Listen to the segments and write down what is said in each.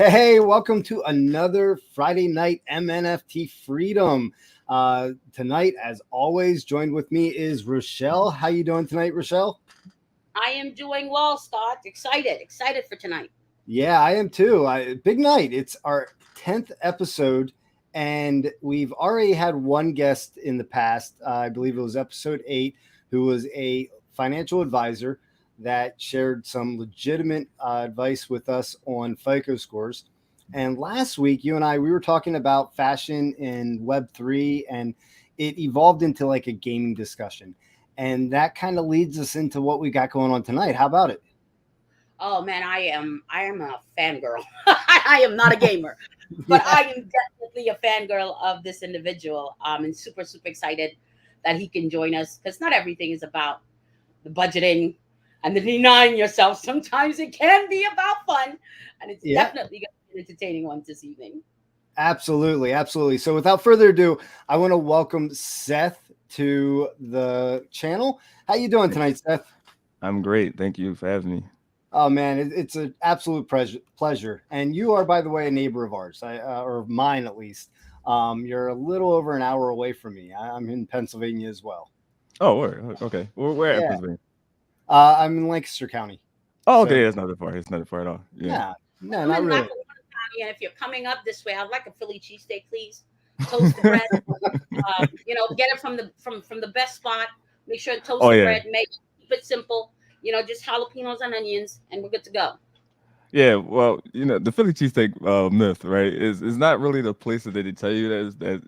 Hey, welcome to another Friday night MNFT Freedom. Tonight, as always, joined with me is Rochelle. How you doing tonight, Rochelle? I am doing well, Scott. Excited for tonight. Yeah, I am too. Big night. It's our 10th episode, and we've already had one guest in the past. I believe it was episode 8, who was a financial advisor that shared some legitimate advice with us on FICO scores. And last week, you and I, we were talking about fashion and Web3, and it evolved into like a gaming discussion. And that kind of leads us into what we got going on tonight. How about it? Oh man, I am a fangirl. I am not a gamer, but Yeah. I am definitely a fangirl of this individual. And super excited that he can join us because not everything is about the budgeting and the denying yourself. Sometimes it can be about fun, and it's Yeah. definitely going to be an entertaining one this evening. Absolutely, absolutely. So without further ado, I want to welcome Seth to the channel. How you doing tonight, Seth? I'm great. Thank you for having me. Oh man, it's an absolute pleasure. And you are, by the way, a neighbor of ours, or mine at least. You're a little over an hour away from me. I'm in Pennsylvania as well. Oh, okay. Where at Yeah, Pennsylvania? I'm in Lancaster County. Oh, So okay. It's not that far. It's not that far at all. Yeah. yeah, no, I'm not in really. Lackawanna County, and if you're coming up this way, I'd like a Philly cheesesteak, please. Toast the bread. Get it from the best spot. Make sure to toast Oh the yeah. bread. Keep it simple. Just jalapenos and onions, and we're good to go. Yeah. Well, the Philly cheesesteak myth, right? Is not really the place that they tell you that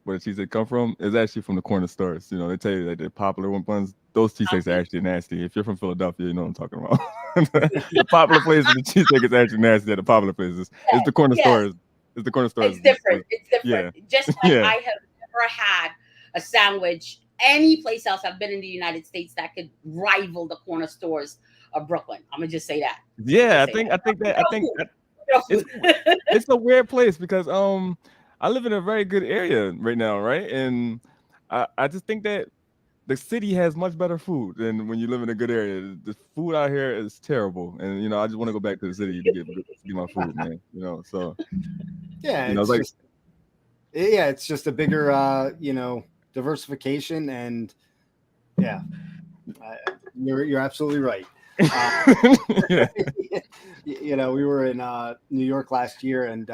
where the cheesesteak come from. It's actually from the corner stores. They tell you that they're popular ones. Those cheesesteaks are Okay. actually nasty. If you're from Philadelphia, you know what I'm talking about. The popular places, the cheesesteak is actually nasty. At the popular places, it's the corner Yes, stores. It's the corner stores. it's different. It's different. Yeah. Just like Yeah. I have never had a sandwich any place else I've been in the United States that could rival the corner stores of Brooklyn. I'm gonna just say that. I'm gonna Yeah. just I say think. that. I think that. I Real think. food. Real It's food. it's a weird place because I live in a very good area right now, right? And I just think that the city has much better food than when you live in a good area. The food out here is terrible, and I just want to go back to the city to get my food, man. So Yeah, it's it's like just it's just a bigger diversification, and yeah, uh, you're absolutely right. Uh, yeah, we were in New York last year, and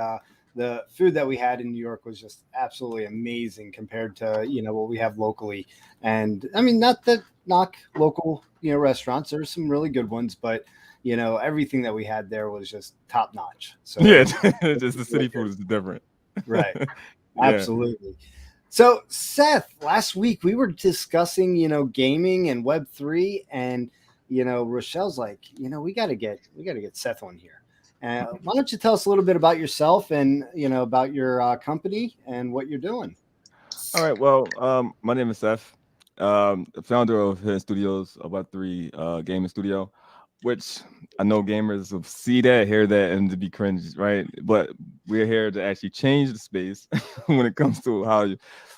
the food that we had in New York was just absolutely amazing compared to what we have locally. And I mean, not that knock local restaurants. There's some really good ones, but everything that we had there was just top notch. So yeah. it Just the was really city good. food is different. Right. Yeah. Absolutely. So, Seth, last week we were discussing, gaming and Web3, and Rochelle's like, we got to get Seth on here. Why don't you tell us a little bit about yourself and about your company and what you're doing? All right. Well, my name is Seth, the founder of Hidden Studios, a Web3 gaming studio, which I know gamers will see that, hear that, and to be cringe, right? But we're here to actually change the space when it comes to how you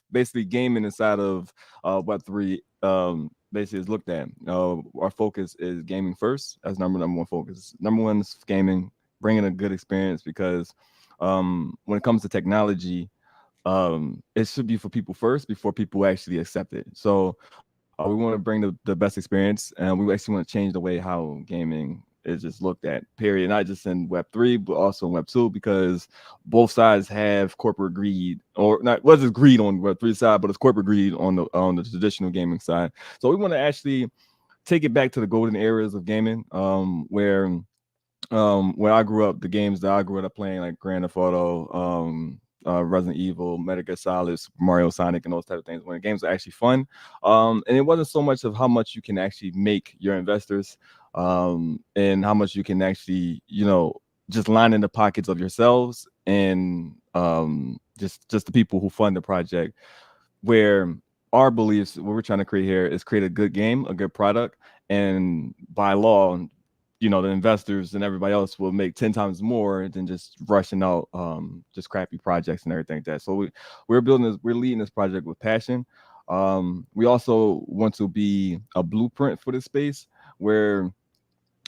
basically gaming inside of Web3 basically is looked at. Our focus is gaming first. That's number one focus. Number one is gaming, bringing a good experience because when it comes to technology, it should be for people first before people actually accept it. So we want to bring the best experience, and we actually want to change the way how gaming is just looked at, period, not just in Web3 but also in Web2, because both sides have corporate greed, or not, well, just greed on Web3 side, but it's corporate greed on the traditional gaming side. So we want to actually take it back to the golden eras of gaming, where I grew up, the games that I grew up playing, like Grand Theft Auto, Resident Evil, Metal Gear Solid, Super Mario, Sonic, and those type of things, when the games are actually fun. And it wasn't so much of how much you can actually make your investors, and how much you can actually, just line in the pockets of yourselves and just the people who fund the project. Where our beliefs, what we're trying to create here, is create a good game, a good product, and by law, the investors and everybody else will make 10 times more than just rushing out just crappy projects and everything like that. So we're leading this project with passion. We also want to be a blueprint for this space where,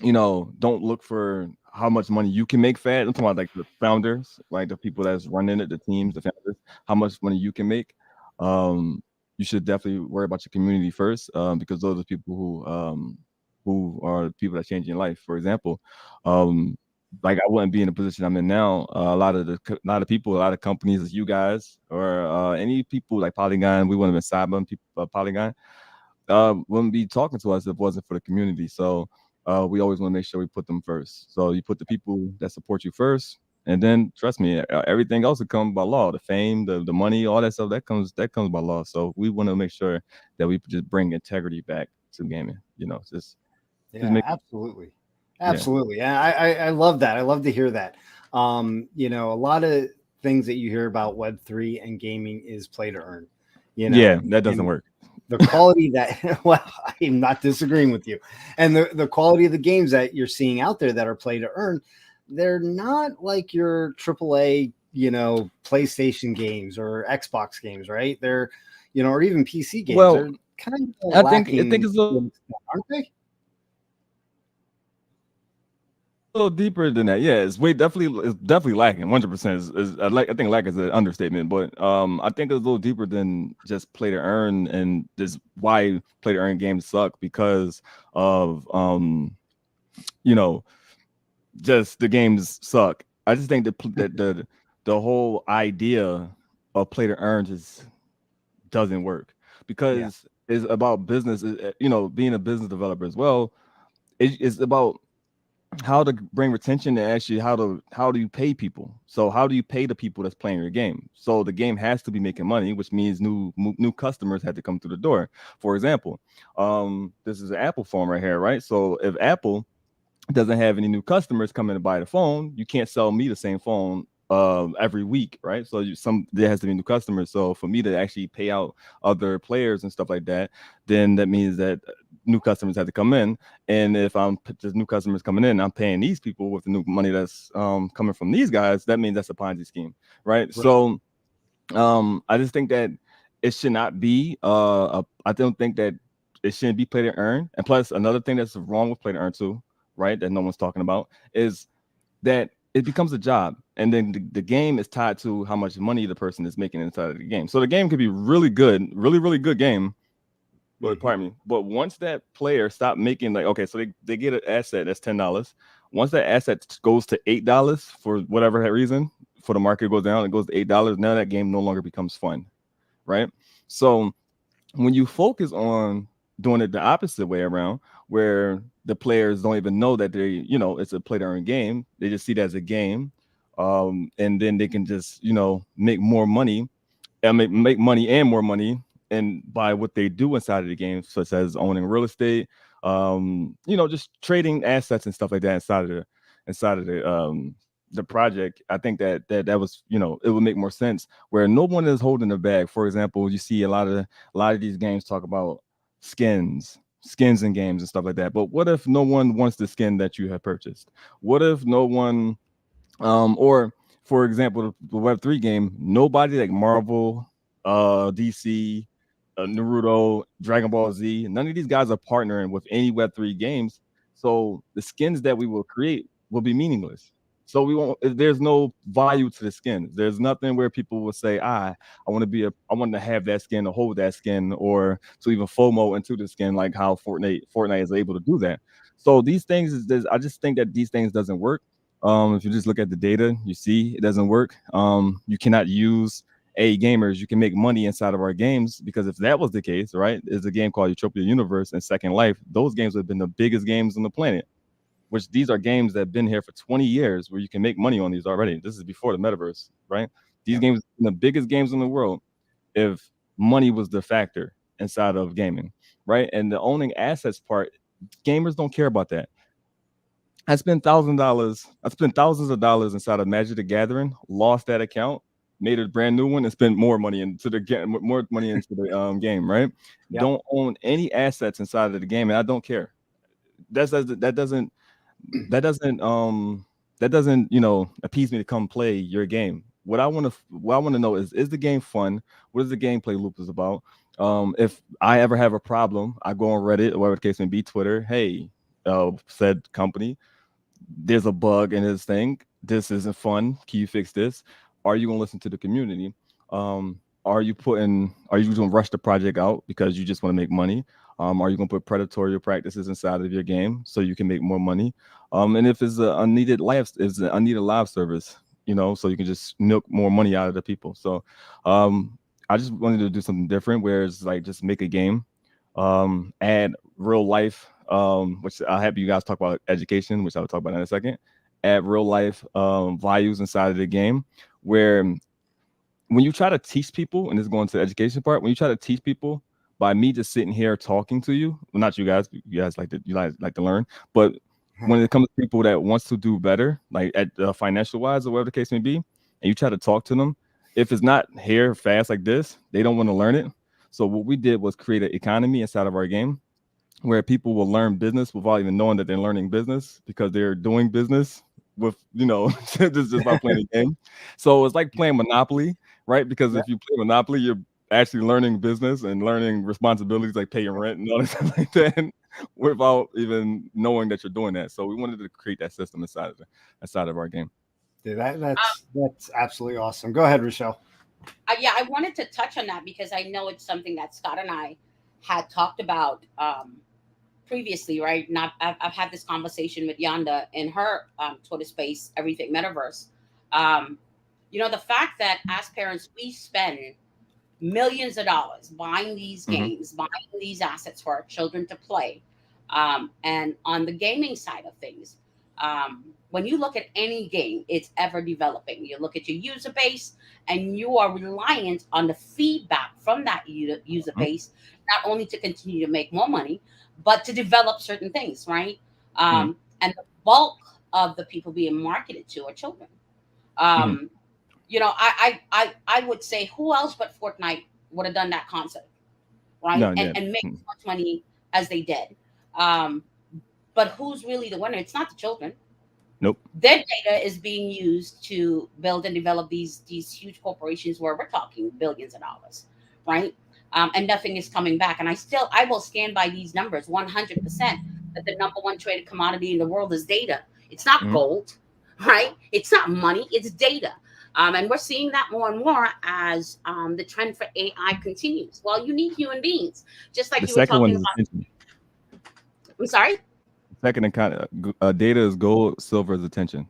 don't look for how much money you can make fast. I'm talking about like the founders, like the people that's running it, the teams, the founders, how much money you can make. Um, you should definitely worry about your community first, because those are the people who are the people that change your life. For example, um, like I wouldn't be in the position I'm in now. A lot of people, a lot of companies, you guys, or any people like Polygon, we wouldn't have been cyber people, Polygon wouldn't be talking to us if it wasn't for the community. So we always want to make sure we put them first. So you put the people that support you first, and then trust me, everything else will come by law. The fame, the money, all that stuff that comes by law. So we want to make sure that we just bring integrity back to gaming. Just Yeah, make absolutely. yeah Absolutely. And I love that. I love to hear that. A lot of things that you hear about Web3 and gaming is play to earn, yeah that doesn't and work. the quality that, well, I'm not disagreeing with you. And the quality of the games that you're seeing out there that are play to earn, they're not like your AAA, PlayStation games or Xbox games, right? They're, or even PC games. Well, They're kind of I think lacking, it's a little aren't they? deeper than that. Yeah, it's definitely lacking. 100% I think lack is an understatement, but I think it's a little deeper than just play to earn, and just why play to earn games suck because of you know just the games suck. I just think that the whole idea of play to earn just doesn't work Yeah. because it's about business. Being a business developer as well. It's about how to bring retention and actually how do you pay people. So how do you pay the people that's playing your game? So the game has to be making money, which means new customers had to come through the door. For example, this is an Apple phone right here, right? So if Apple doesn't have any new customers coming to buy the phone, you can't sell me the same phone every week, right? So there has to be new customers. So for me to actually pay out other players and stuff like that, then that means that new customers have to come in. And if just new customers coming in, I'm paying these people with the new money that's coming from these guys. That means that's a Ponzi scheme, right? Right. So I just think that it should not be. I don't think that it shouldn't be play to earn. And plus, another thing that's wrong with play to earn too, right? That no one's talking about is that it becomes a job, and then the game is tied to how much money the person is making inside of the game. So the game could be really good, really really good game. But Mhm. pardon me. But once that player stop making like okay, so they get an asset that's $10. Once that asset goes to $8 for whatever reason, for the market goes down, it goes to $8. Now that game no longer becomes fun, right? So when you focus on doing it the opposite way around, where the players don't even know that it's a play to earn game, they just see it as a game, and then they can just make more money and make money and more money and by what they do inside of the game, such as owning real estate, just trading assets and stuff like that inside of the project. I think that was it would make more sense where no one is holding the bag. For example, you see a lot of these games talk about skins in games and stuff like that. But what if no one wants the skin that you have purchased? What if no one or for example, the Web3 game, nobody like Marvel, DC, Naruto, Dragon Ball Z, none of these guys are partnering with any Web3 games. So the skins that we will create will be meaningless. So we won't. There's no value to the skins. There's nothing where people will say, I want to have that skin, to hold that skin, or to even FOMO into the skin, like how Fortnite is able to do that. So these things I just think that these things doesn't work. If you just look at the data, you see it doesn't work. You cannot use gamers. You can make money inside of our games because if that was the case, right, there's a game called Utopia Universe and Second Life. Those games have been the biggest games on the planet. Which these are games that have been here for 20 years where you can make money on these already. This is before the metaverse, right? These Yeah. games are the biggest games in the world if money was the factor inside of gaming, right? And the owning assets part, gamers don't care about that. I spent thousands of dollars inside of Magic the Gathering, lost that account, made a brand new one, and spent more money into the game, more money into the game, right? Yep. Don't own any assets inside of the game, and I don't care. That doesn't that doesn't appease me to come play your game. What I want to know is the game fun? What is the gameplay loop is about? If I ever have a problem, I go on Reddit or whatever the case may be, Twitter. Hey, said company, there's a bug in this thing. This isn't fun. Can you fix this? Are you gonna listen to the community? Are you gonna rush the project out because you just want to make money? Are you gonna put predatory practices inside of your game so you can make more money? And if it's a unneeded live service, so you can just milk more money out of the people. So I just wanted to do something different where it's like just make a game, add real life, which I'll have you guys talk about education, which I'll talk about in a second. Add real life values inside of the game where when you try to teach people, and this is going to the education part, when you try to teach people by me just sitting here talking to you, well, not you guys like to learn, but when it comes to people that wants to do better, like at financial wise or whatever the case may be, and you try to talk to them, if it's not here fast like this, they don't want to learn it. So what we did was create an economy inside of our game where people will learn business without even knowing that they're learning business because they're doing business with, just by playing the game. So it's like playing Monopoly, right? Because Yeah. if you play Monopoly, you're actually learning business and learning responsibilities like paying rent and all that stuff like that without even knowing that you're doing that. So we wanted to create that system inside of our game. Dude, that's absolutely awesome. Go ahead, Rochelle. Yeah, I wanted to touch on that because I know it's something that Scott and I had talked about previously, right? Not I've had this conversation with Yanda in her Twitter space, everything metaverse. Um, the fact that as parents we spend millions of dollars buying these Mm-hmm. games, buying these assets for our children to play. And on the gaming side of things, when you look at any game, it's ever developing. You look at your user base and you are reliant on the feedback from that user Mm-hmm. base, not only to continue to make more money, but to develop certain things, right? Mm-hmm. And the bulk of the people being marketed to are children. Mm-hmm. Um, I would say who else but Fortnite would have done that concept, right? No, And yeah. and make Mm-hmm. as much money as they did. Um, but who's really the winner? It's not the children. Nope. Their data is being used to build and develop these huge corporations where we're talking billions of dollars, right? And nothing is coming back. And I will stand by these numbers 100% that the number one traded commodity in the world is data. It's not Mm-hmm. gold, right? It's not money. It's data. And we're seeing that more and more as the trend for AI continues. Well, you need human beings, just The like you were second one talking is about. attention. I'm sorry. Second and kind of data is gold, silver is attention.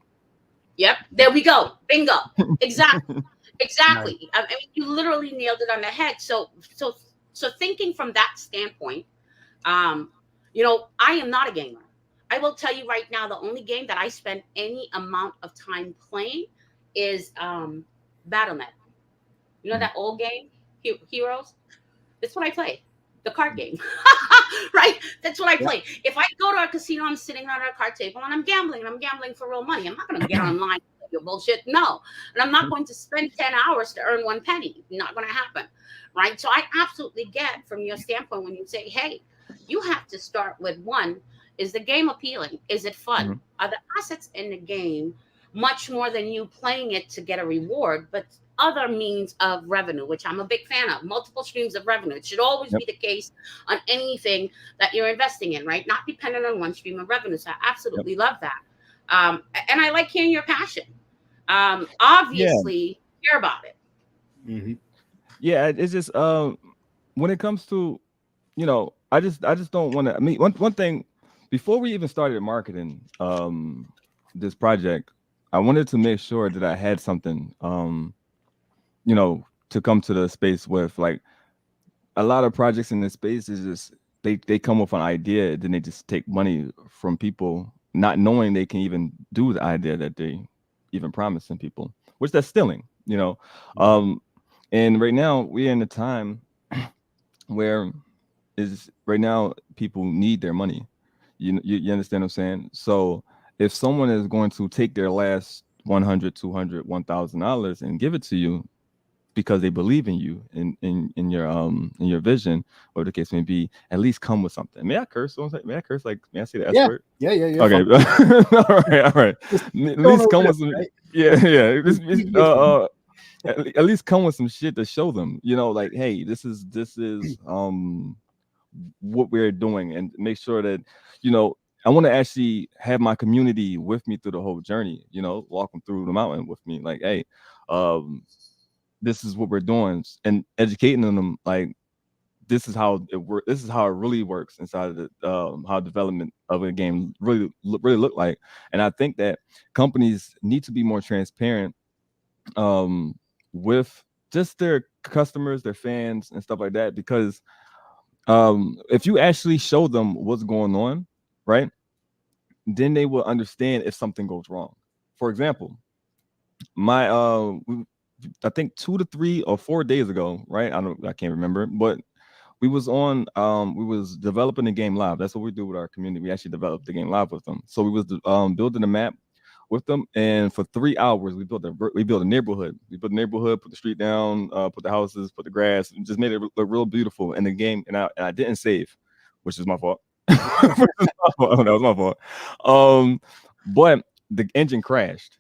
Yep, there we go. Bingo. Exactly. Nice. Exactly. I mean, you literally nailed it on the head. So thinking from that standpoint, um, I am not a gamer. I will tell you right now, the only game that I spend any amount of time playing is BattleNet. You know Mhm. that old game, Heroes? That's what I play. The card game. Right? That's what I Yeah. play. If I go to a casino, I'm sitting on a card table and I'm gambling, and I'm gambling for real money. I'm not going to get online with your bullshit. No. And I'm not going to spend 10 hours to earn one penny. Not going to happen. Right? So I absolutely get from your standpoint when you say, hey, you have to start with one. Is the game appealing? Is it fun? Mhm. Are the assets in the game much more than you playing it to get a reward, but other means of revenue, which I'm a big fan of, multiple streams of revenue. It should always Yep. be the case on anything that you're investing in, right? Not dependent on one stream of revenue. So I Yep. absolutely love that. And I like hearing your passion. Yeah. Obviously, hear about it. Hmm. Yeah. It's just when it comes to I just don't want to. I mean, one thing before we even started marketing this project, I wanted to make sure that I had something to come to the space with. Like a lot of projects in this space is just they come with an idea, then they just take money from people, not knowing they can even do the idea that they even promising people, which that's stealing. Um, and right now we're in a time where is right now people need their money. You understand what I'm saying? So if someone is going to take their last 100, 200, $1,000 and give it to you because they believe in you in your vision, or the case may be, at least come with something. May I curse? May I curse? Like, may I say the S Yeah. word? Yeah. Yeah. Yeah. Okay. All right. Just At going least over come it, with some. right? Yeah, yeah. Easy as fun. At least come with some shit to show them. Like, hey, this is what we're doing, and make sure that you know I want to actually have my community with me through the whole journey, walk them through the mountain with me. Like, hey, um, this is what we're doing, and educating them like this is how it works. This is how it really works inside of the how development of a game really look like. And I think that companies need to be more transparent um, with just their customers, their fans, and stuff like that. Because if you actually show them what's going on, right, then they will understand if something goes wrong. For example, my I think 2 to 3 or 4 days ago, right? I can't remember, but we was developing the game live. That's what we do with our community. We actually developed the game live with them. So we was building a map with them, and for 3 hours we built a neighborhood. We built a neighborhood, put the street down, put the houses, put the grass, and just made it look real beautiful in the game. And I didn't save, which is my fault. That was my fault. But the engine crashed.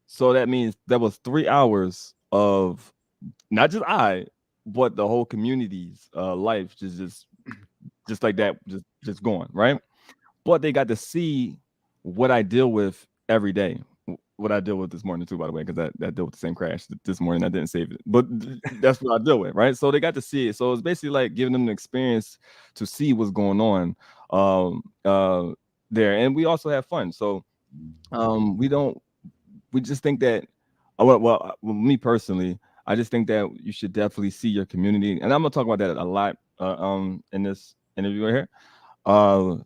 So that means that was 3 hours of not just but the whole community's life just like that, just going right. But they got to see what I deal with every day. What I deal with this morning too, by the way, because that dealt with the same crash this morning. I didn't save it, but that's what I deal with, right? So they got to see it. So it's basically like giving them the experience to see what's going on there, and we also have fun. So we don't we just think that me personally, I just think that you should definitely see your community, and I'm gonna talk about that a lot in this interview right here. Uh,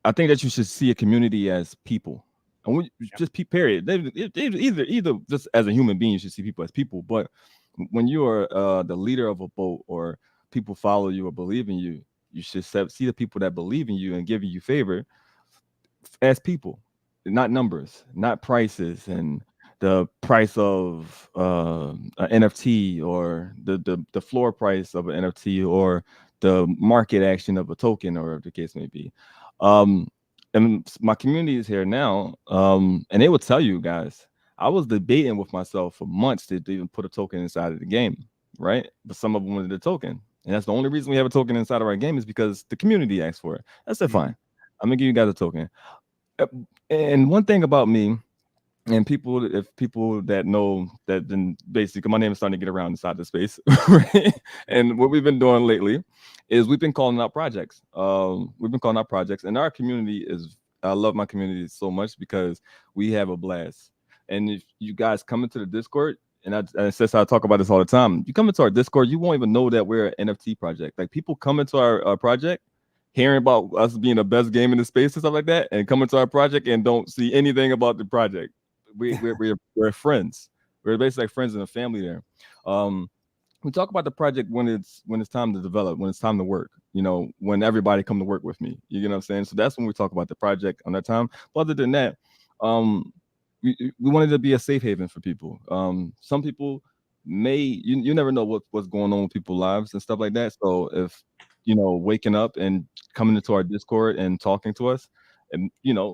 I think that you should see a community as people, and just period. Either just as a human being, you should see people as people. But when you are the leader of a boat, or people follow you or believe in you, you should see the people that believe in you and giving you favor as people, not numbers, not prices, and the price of an NFT, or the floor price of an NFT, or the market action of a token, or whatever the case may be. Um, and my community is here now, and they will tell you guys, I was debating with myself for months to even put a token inside of the game, right? But some of them wanted a token. And that's the only reason we have a token inside of our game, is because the community asked for it. I said, fine, I'm gonna give you guys a token. Uh, And one thing about me, and if people that know that, then basically my name is starting to get around inside the space, right? And what we've been doing lately is we've been calling out projects. We've been calling out projects, and our community is. I love my community so much because we have a blast. And if you guys come into the Discord, and that's how I talk about this all the time. You come into our Discord, you won't even know that we're an NFT project. Like, people come into our project, hearing about us being the best game in the space and stuff like that, and coming to our project and don't see anything about the project. We're friends. We're basically like friends and a family there. Um, we talk about the project when it's time to develop, when it's time to work. When everybody come to work with me. You know what I'm saying? So that's when we talk about the project on that time. But other than that, um, we wanted to be a safe haven for people. Some people you never know what's going on with people's lives and stuff like that. So if waking up and coming into our Discord and talking to us, and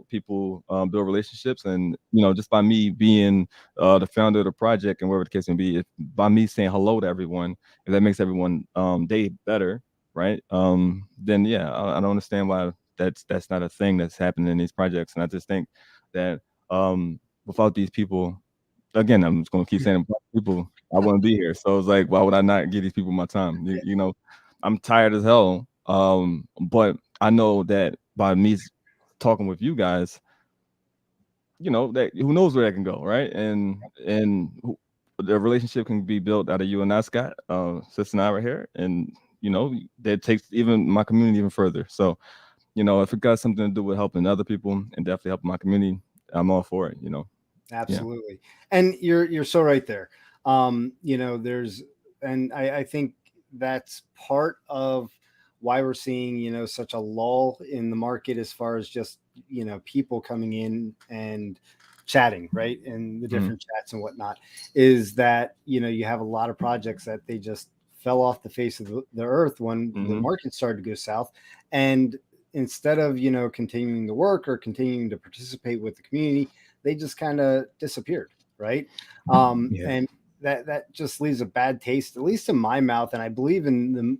people build relationships, and just by me being the founder of the project, and whatever the case may be, if by me saying hello to everyone, if that makes everyone day better, right? Then yeah, I don't understand why that's not a thing that's happening in these projects. And I just think that without these people, again, I'm just gonna keep saying without people, I wouldn't be here. So it's like, why would I not give these people my time? I'm tired as hell. But I know that by me talking with you guys, that who knows where that can go, right? The relationship can be built out of you and I, Scott, sister and I right here, and that takes even my community even further. So, if it got something to do with helping other people and definitely helping my community, I'm all for it. Absolutely. Yeah. And you're so right there. There's, and I think that's part of why we're seeing, such a lull in the market as far as just, people coming in and chatting, right? And the different chats and whatnot, is that, you have a lot of projects that they just fell off the face of the earth when the market started to go south. And instead of, continuing to work or continuing to participate with the community, they just kind of disappeared, right? And that just leaves a bad taste, at least in my mouth. And I believe in the,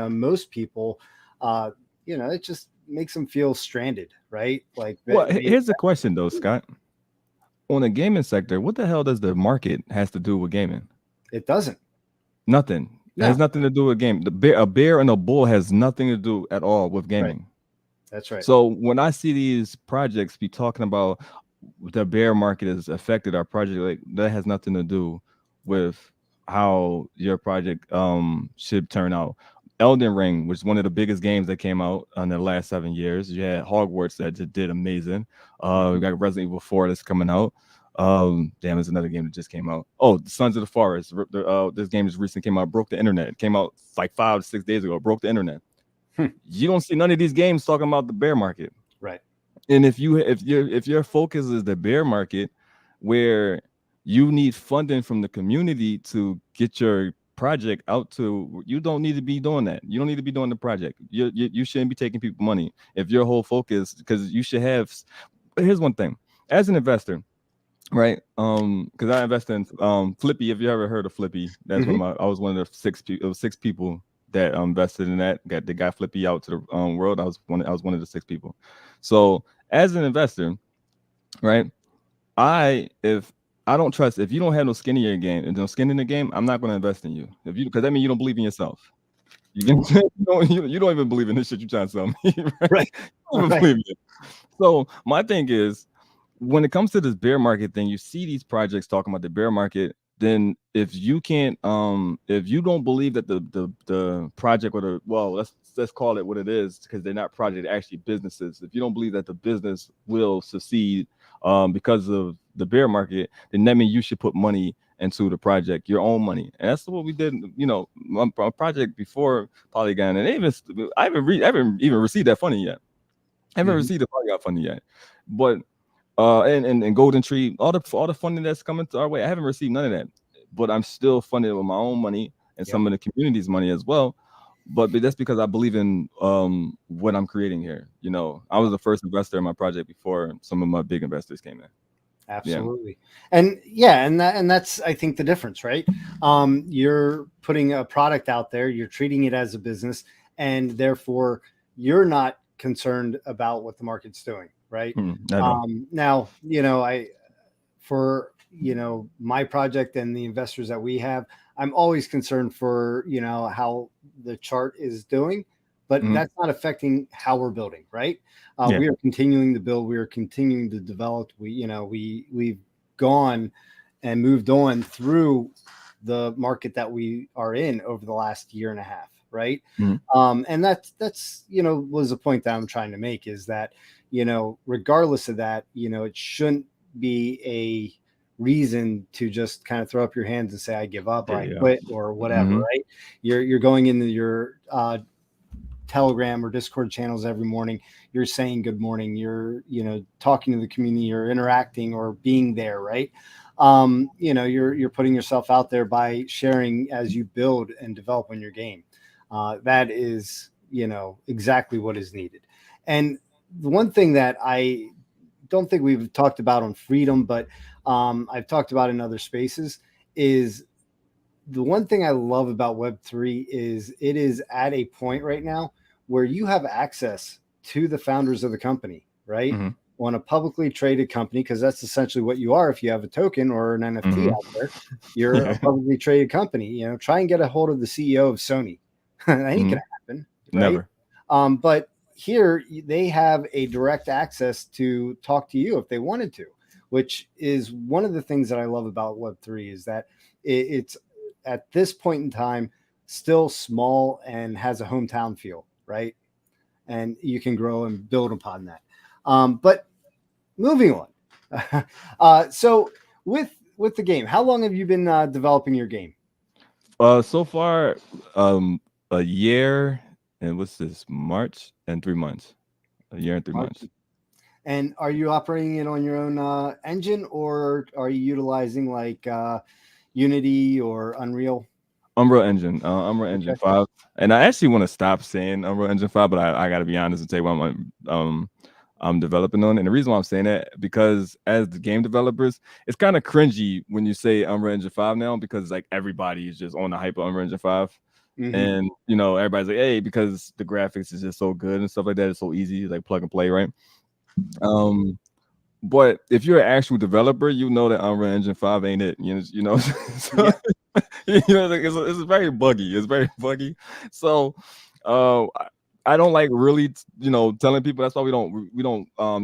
most people, it just makes them feel stranded, right? Like Well, here's the question though, Scott. On the gaming sector, what the hell does the market has to do with gaming? it doesn't. Nothing. It has No, nothing to do with game. A bear and a bull has nothing to do at all with right. gaming. That's right. So when I see these projects be talking about the bear market has affected our project, like that has nothing to do with how your project should turn out. Elden Ring was one of the biggest games that came out in the last 7 years. You had Hogwarts that just did amazing. We got Resident Evil 4 that's coming out. Damn, there's another game that just came out. Oh, the Sons of the Forest. This game just recently came out. Broke the internet. It came out like 5 to 6 days ago. Broke the internet. You don't see none of these games talking about the bear market. Right. And if your focus is the bear market, where you need funding from the community to get your project out to, you don't need to be doing that. You don't need to be doing the project. You shouldn't be taking people money if your whole focus, because you should have. Here's one thing, as an investor, right? Because I invest in Flippy. If you ever heard of Flippy, that's one of my. I was one of the six people that invested in that. Got Flippy out to the world. I was one of the 6 people. So as an investor, right? If I don't trust, if you don't have no skin in your game and no skin in the game, I'm not going to invest in you. If you, because that means you don't believe in yourself. You don't even believe in this shit you're trying to sell me, right? Right. You don't even believe in it. So my thing is, when it comes to this bear market thing, you see these projects talking about the bear market. Then if you can't, if you don't believe that the project or the, well, let's call it what it is, because they're not project, they're actually businesses. If you don't believe that the business will succeed because of the bear market, then that means you should put money into the project, your own money. And that's what we did. You know, my project before Polygon, and I haven't even received that funding yet. I haven't received the Polygon funding yet, but and Golden Tree, all the funding that's coming to our way, I haven't received none of that, but I'm still funded with my own money and some of the community's money as well. But that's because I believe in what I'm creating here. You know, I was the first investor in my project before some of my big investors came in. Absolutely. And that's I think the difference, right? You're putting a product out there, you're treating it as a business, and therefore you're not concerned about what the market's doing, right? Now, you know, for my project and the investors that we have, I'm always concerned for, how the chart is doing, but that's not affecting how we're building, right? We are continuing to build, we are continuing to develop. We've gone and moved on through the market that we are in over the last year and a half, right? And that's was the point that I'm trying to make, is that, regardless of that, it shouldn't be a reason to just kind of throw up your hands and say, I give up, or I quit, or whatever, right? You're going into your Telegram or Discord channels every morning. You're saying good morning. You're, talking to the community, you're interacting or being there, right? You're putting yourself out there by sharing as you build and develop on your game. That is, exactly what is needed. And the one thing that I don't think we've talked about on Freedom, but I've talked about in other spaces, is the one thing I love about Web3 is it is at a point right now where you have access to the founders of the company, right? On a publicly traded company, because that's essentially what you are if you have a token or an NFT out there. You're a publicly traded company. Try and get a hold of the CEO of Sony. That ain't gonna happen, right? Never. But here they have a direct access to talk to you if they wanted to, which is one of the things that I love about Web3, is that it's at this point in time still small and has a hometown feel, right? And you can grow and build upon that. But moving on. So with the game, how long have you been developing your game? So far, a year and what's this? March and 3 months. A year and 3 months. And are you operating it on your own engine, or are you utilizing like Unity or Unreal? Unreal Engine, Unreal Engine 5. And I actually want to stop saying Unreal Engine 5, but I got to be honest and say what I'm developing on. And the reason why I'm saying that, because as the game developers, it's kind of cringy when you say Unreal Engine 5 now, because like everybody is just on the hype of Unreal Engine 5. Mm-hmm. And everybody's like, hey, because the graphics is just so good and stuff like that. It's so easy, like plug and play, right? Um, but if you're an actual developer, you know that Unreal Engine 5 ain't it. So, Yeah. like, it's very buggy. It's very buggy. So, I don't like really, telling people. That's why we don't.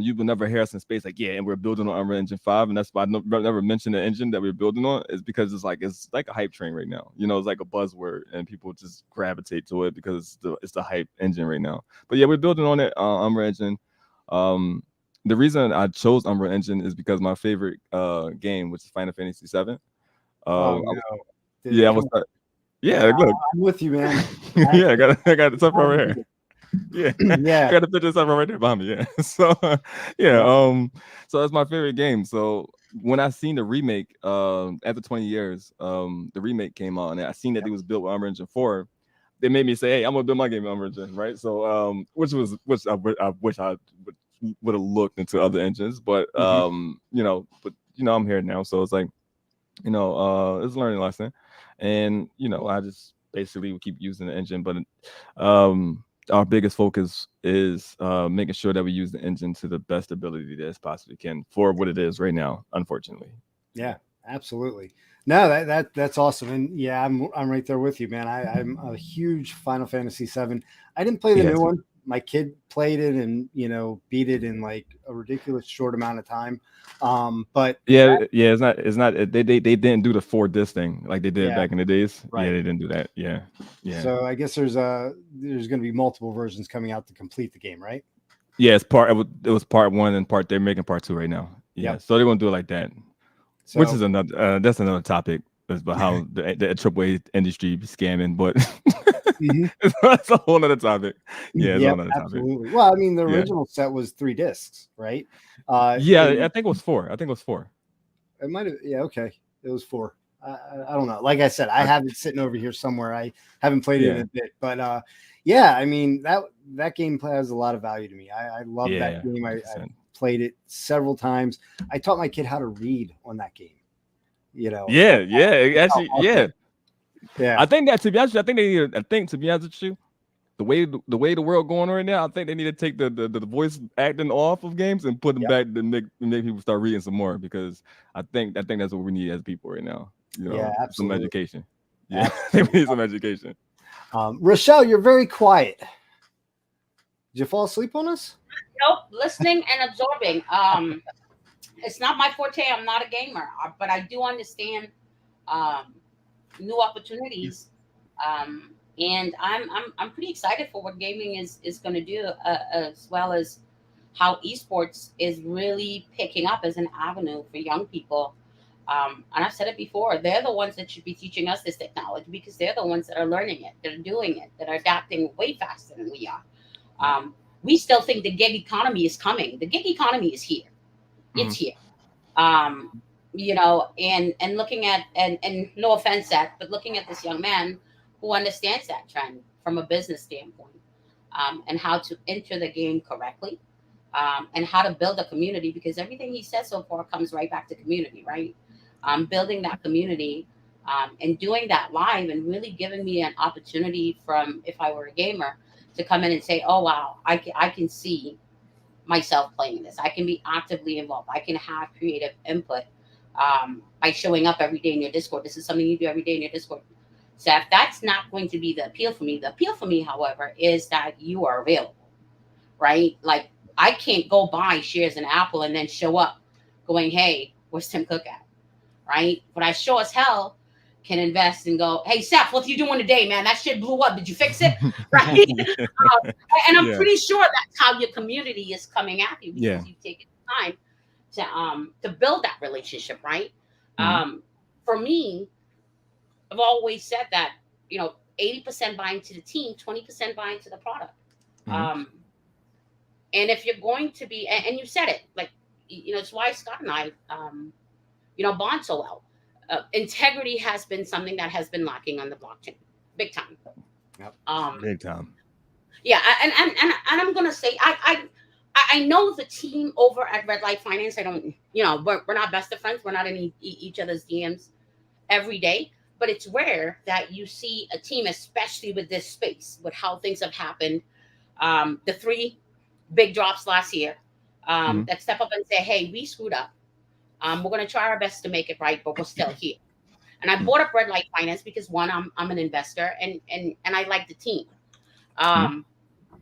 You will never hear us in space like, yeah, and we're building on Unreal Engine 5, and that's why I never mention the engine that we're building on. Is because it's like a hype train right now. It's like a buzzword, and people just gravitate to it because it's the hype engine right now. But yeah, we're building on it, Unreal Engine. Um, the reason I chose Unreal Engine is because my favorite game, which is Final Fantasy 7. Oh I no. was, yeah, I was. Yeah, look. I'm with you, man. Yeah, I got the stuff over here. Yeah, I Yeah. got the picture of stuff right there behind me. Yeah, so yeah, Yeah. so that's my favorite game. So when I seen the remake, after 20 years, the remake came out, and I seen that it was built with Unreal Engine 4. They made me say, "Hey, I'm gonna build my game with Unreal Engine," right? So, which I wish I would have looked into other engines, but Mhm. I'm here now, so it's like it's a learning lesson, and I just basically will keep using the engine, but our biggest focus is making sure that we use the engine to the best ability that it possibly can for what it is right now, unfortunately. Yeah, absolutely. No, that's awesome. And yeah, I'm right there with you, man. I'm a huge Final Fantasy VII. I didn't play the Yeah, new one. My kid played it and beat it in like a ridiculous short amount of time. But yeah. It's not. They didn't do the 4 disc thing like they did yeah, back in the days. Yeah, right. they didn't do that. Yeah, yeah, So I guess there's going to be multiple versions coming out to complete the game, right? yeah. It was part one and part. They're making part two right now. Yeah, Yep. so they're gonna do it like that. Which So is another that's another topic is about how the AAA industry be scamming, but mhm. that's a whole other topic. Yeah, it's a Yep, whole other topic. absolutely. Well, I mean, the Yeah. original set was 3 discs, right? Yeah, I And think it was 4. I think it was 4. it might have, yeah, okay. It was 4. I don't know. Like I said, I I, have it sitting over here somewhere. I haven't played it in yeah. a bit, but yeah, I mean that game has a lot of value to me. I love that Yeah. game. I 100%. played it several times. I taught my kid how to read on that game. You know, Yeah, yeah. how Actually, awesome. yeah. Yeah, I think that to be honest, I think to be honest with you, the way the world going right now, I think they need to take the voice acting off of games and put them yep, back to make people start reading some more because I think that's what we need as people right now. yeah, Some absolutely, education. Yeah, I think absolutely. we need some education. Rochelle, you're very quiet. Did you fall asleep on us? Nope, listening and absorbing. It's not my forte. I'm not a gamer, but I do understand um, new opportunities, and I'm pretty excited for what gaming is going to do, as well as how esports is really picking up as an avenue for young people. And I've said it before, they're the ones that should be teaching us this technology because they're the ones that are learning it, that are doing it, that are adapting way faster than we are. We still think the gig economy is coming. The gig economy is here. It's Mhm. here. Um, and looking at and no offense, Zach, but looking at this young man who understands that trend from a business standpoint, and how to enter the game correctly, and how to build a community because everything he said so far comes right back to community, right? Building that community, and doing that live and really giving me an opportunity from if I were a gamer to come in and say, oh wow, I can see myself playing this. I can be actively involved. I can have creative input, by showing up every day in your Discord. This is something you do every day in your Discord. So if that's not going to be the appeal for me, the appeal for me, however, is that you are available, right? Like I can't go buy shares in Apple and then show up going, hey, where's Tim Cook at? Right? But I sure as hell can invest and go, hey, Seth, what you doing today, man? That shit blew up. Did you fix it? Right? And I'm Yeah, pretty sure that's how your community is coming at you yeah. because you've taken time to build that relationship, right? Mhm. Um, for me, I've always said that 80% buying to the team, 20% buying to the product. Mhm. Um, and if you're going to be, and you said it, like it's why Scott and I, bond so well. Integrity has been something that has been lacking on the blockchain, big time. Yep. Um, Big time. yeah, and I'm gonna say I know the team over at Red Light Finance. I don't, we're not best of friends. We're not in each other's DMs every day. but it's rare that you see a team, especially with this space, with how things have happened. The three big drops last year, Mm-hmm. that step up and say, "Hey, we screwed up. We're going to try our best to make it right, but we're still here." And I bought up Red Light Finance because one, I'm an investor, and I like the team. Mm-hmm. Um,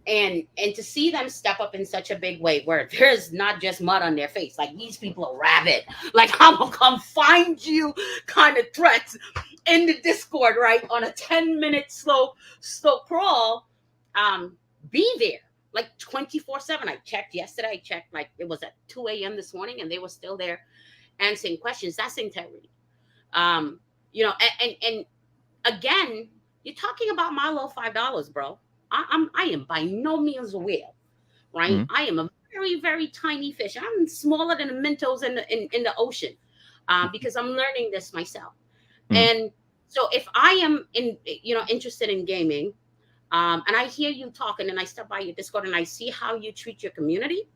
and to see them step up in such a big way, where there's not just mud on their face, like these people are rabid, like I'm gonna come find you kind of threats in the Discord, right, on a 10-minute slow crawl. um be there like 24/7. I checked yesterday, I checked like it was at 2 a.m. this morning, and they were still there answering questions. That's integrity. um and again, you're talking about my low $5, bro. I am by no means a whale, right? Mm-hmm. I am a very, very tiny fish. I'm smaller than the minnows in the ocean, because I'm learning this myself. Mm-hmm. And so if I am interested in gaming, and I hear you talking, and I step by your Discord and I see how you treat your community,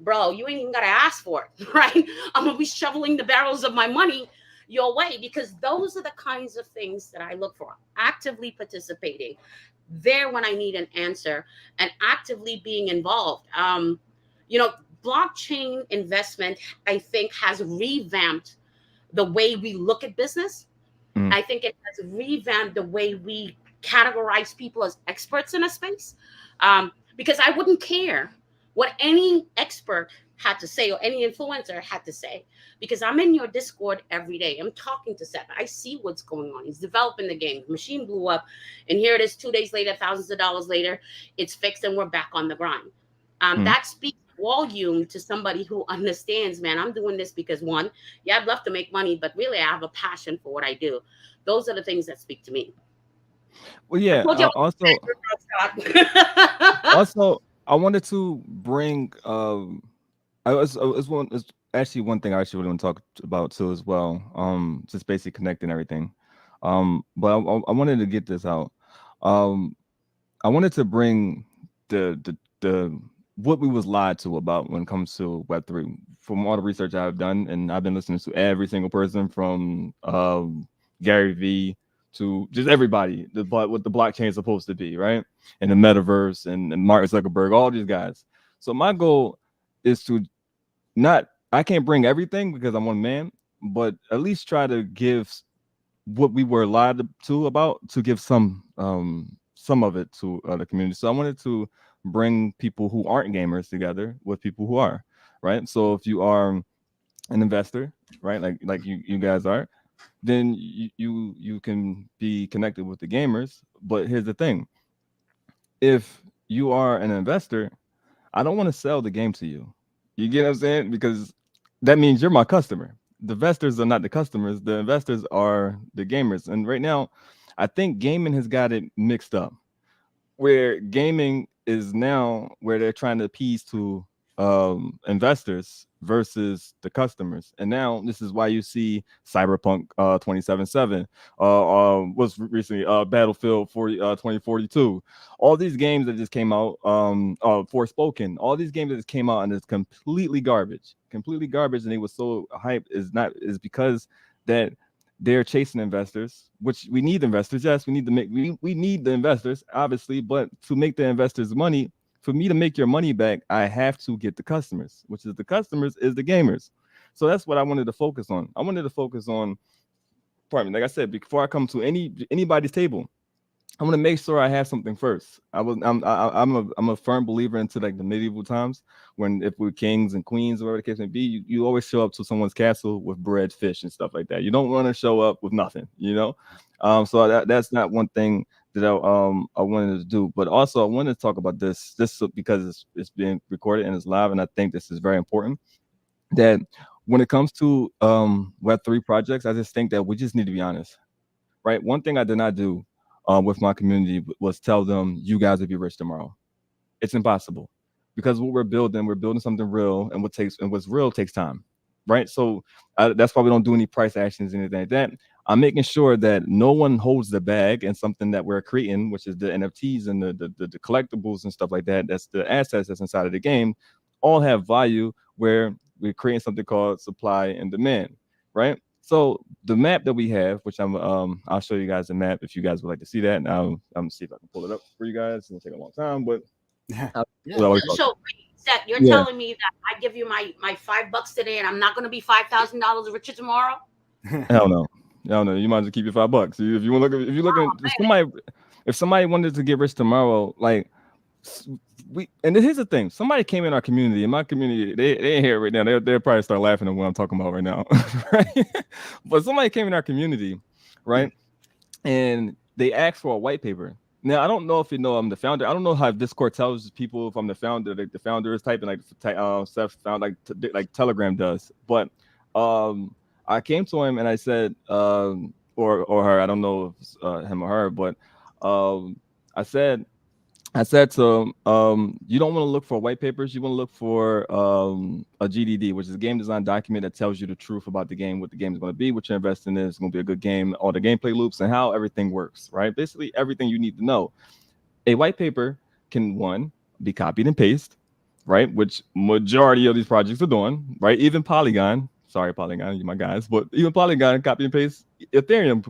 bro, you ain't even gotta ask for it, right? I'm gonna be shoveling the barrels of my money your way, because those are the kinds of things that I look for. Actively participating there when I need an answer, and actively being involved. You know, blockchain investment, I think, has revamped the way we look at business. Mm-hmm. I think it has revamped the way we categorize people as experts in a space. Because I wouldn't care what any expert had to say or any influencer had to say, because I'm in your Discord every day. I'm talking to Seth. I see what's going on. He's developing the game. The machine blew up, and here it is 2 days later, thousands of dollars later. It's fixed, and we're back on the grind. Mm-hmm. That speaks volume to somebody who understands, man, I'm doing this because one, yeah, I'd love to make money, but really I have a passion for what I do. Those are the things that speak to me. Well, I yeah. told you Also, I was also, I wanted to bring. It's one. It's actually one thing I actually really want to talk about too as well. Just basically connecting everything. But I wanted to get this out. Um, I wanted to bring the what we was lied to about when it comes to Web3. From all the research I've done, and I've been listening to every single person from Gary V to just everybody. What the blockchain is supposed to be, right? And the metaverse and Mark Zuckerberg, all these guys. So my goal is to not. I can't bring everything because I'm one man, but at least try to give what we were lied to about, to give some of it to the community. So I wanted to bring people who aren't gamers together with people who are, right? So if you are an investor, right, like you guys are, then you can be connected with the gamers. But here's the thing: if you are an investor, I don't want to sell the game to you. You get what I'm saying? Because that means you're my customer. The investors are not the customers. The investors are the gamers. And right now, I think gaming has got it mixed up, where gaming is now where they're trying to appease to investors versus the customers. And now this is why you see Cyberpunk 2077 was recently Battlefield 2042. All these games that just came out, Forspoken, all these games that just came out and it's completely garbage, and they was so hyped is because that they're chasing investors, which we need investors. Yes, we need to make we need the investors, obviously, but to make the investors money, for me to make your money back, I have to get the customers, which is the customers is the gamers. So that's what I wanted to focus on. I wanted to focus on, pardon me, like I said, before I come to anybody's table, I want to make sure I have something first. I'm a firm believer into like the medieval times, when if we're kings and queens or whatever the case may be, you always show up to someone's castle with bread, fish, and stuff like that. You don't want to show up with nothing, you know. So that's not one thing that I wanted to do. But also I wanted to talk about this because it's being recorded and it's live, and I think this is very important. That when it comes to Web3 projects, I just think that we just need to be honest, right? One thing I did not do with my community was tell them you guys will be rich tomorrow. It's impossible, because what we're building something real, and what's real takes time, right? So that's why we don't do any price actions, anything like that. I'm making sure that no one holds the bag and something that we're creating, which is the NFTs and the collectibles and stuff like that. That's the assets that's inside of the game, all have value, where we're creating something called supply and demand, right? So the map that we have, which I'll show you guys the map if you guys would like to see that. And I'm gonna see if I can pull it up for you guys. It's gonna take a long time, but Yeah. I'll, Yeah. well, So Seth, you're yeah. telling me that I give you my $5 today, and I'm not going to be $5,000 richer tomorrow? Hell no. Hell no. You might as well keep your $5. If you want to look, if you looking, if somebody wanted to get rich tomorrow, like and here's the thing: somebody came in our community, in my community, they ain't here right now. They'll probably start laughing at what I'm talking about right now, right? But somebody came in our community, right, and they asked for a white paper. Now I don't know if you know I'm the founder. I don't know how Discord tells people if I'm the founder. Like the founder is typing like stuff found like Telegram does. But I came to him and I said, or her, I don't know if it's, him or her, but I said I said to him, you don't want to look for white papers. You want to look for a GDD, which is a game design document that tells you the truth about the game, what the game is going to be, what you're investing in. It's going to be a good game, all the gameplay loops, and how everything works, right? Basically, everything you need to know. A white paper can, one, be copied and pasted, right? Which majority of these projects are doing, right? Even Polygon, sorry, Polygon, you my guys, but even Polygon copy and paste Ethereum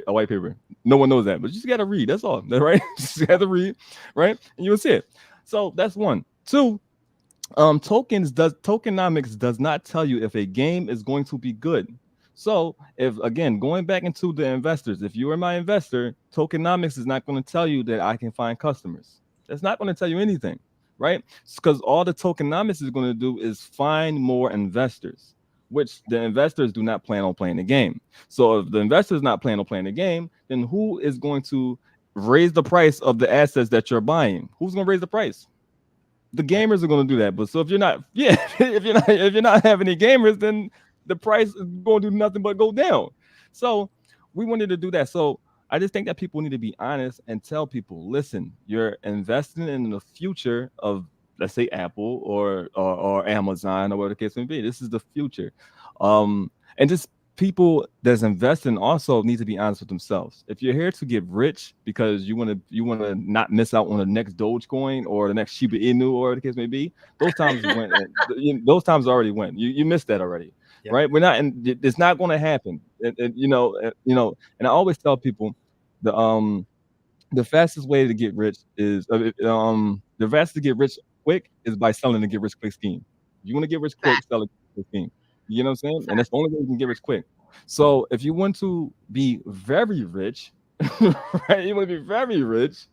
a white paper. No one knows that, but you just got to read. That's all, right? Just got to read, right? And you'll see it. So that's one. Two, tokenomics does not tell you if a game is going to be good. So if, again, going back into the investors, if you are my investor, tokenomics is not going to tell you that I can find customers. That's not going to tell you anything, right? Because all the tokenomics is going to do is find more investors, which the investors do not plan on playing the game. So if the investors not planning on playing the game, then who is going to raise the price of the assets that you're buying? Who's going to raise the price? The gamers are going to do that. But so if you're not, if you're not having any gamers, then the price is going to do nothing but go down. So we wanted to do that. So I just think that people need to be honest and tell people, listen, you're investing in the future of, let's say, Apple or Amazon or whatever the case may be. This is the future. And just people that's investing also need to be honest with themselves. If you're here to get rich because you want to not miss out on the next Dogecoin or the next Shiba Inu or the case may be, those times went. Those times already went. You missed that already, right? We're not, and it's not going to happen. And I always tell people the fastest way to get rich is the fastest to get rich quick is by selling the get rich quick scheme. You want to get rich quick, sell a quick scheme. You know what I'm saying? And that's the only way you can get rich quick. So if you want to be very rich, right? You want to be very rich,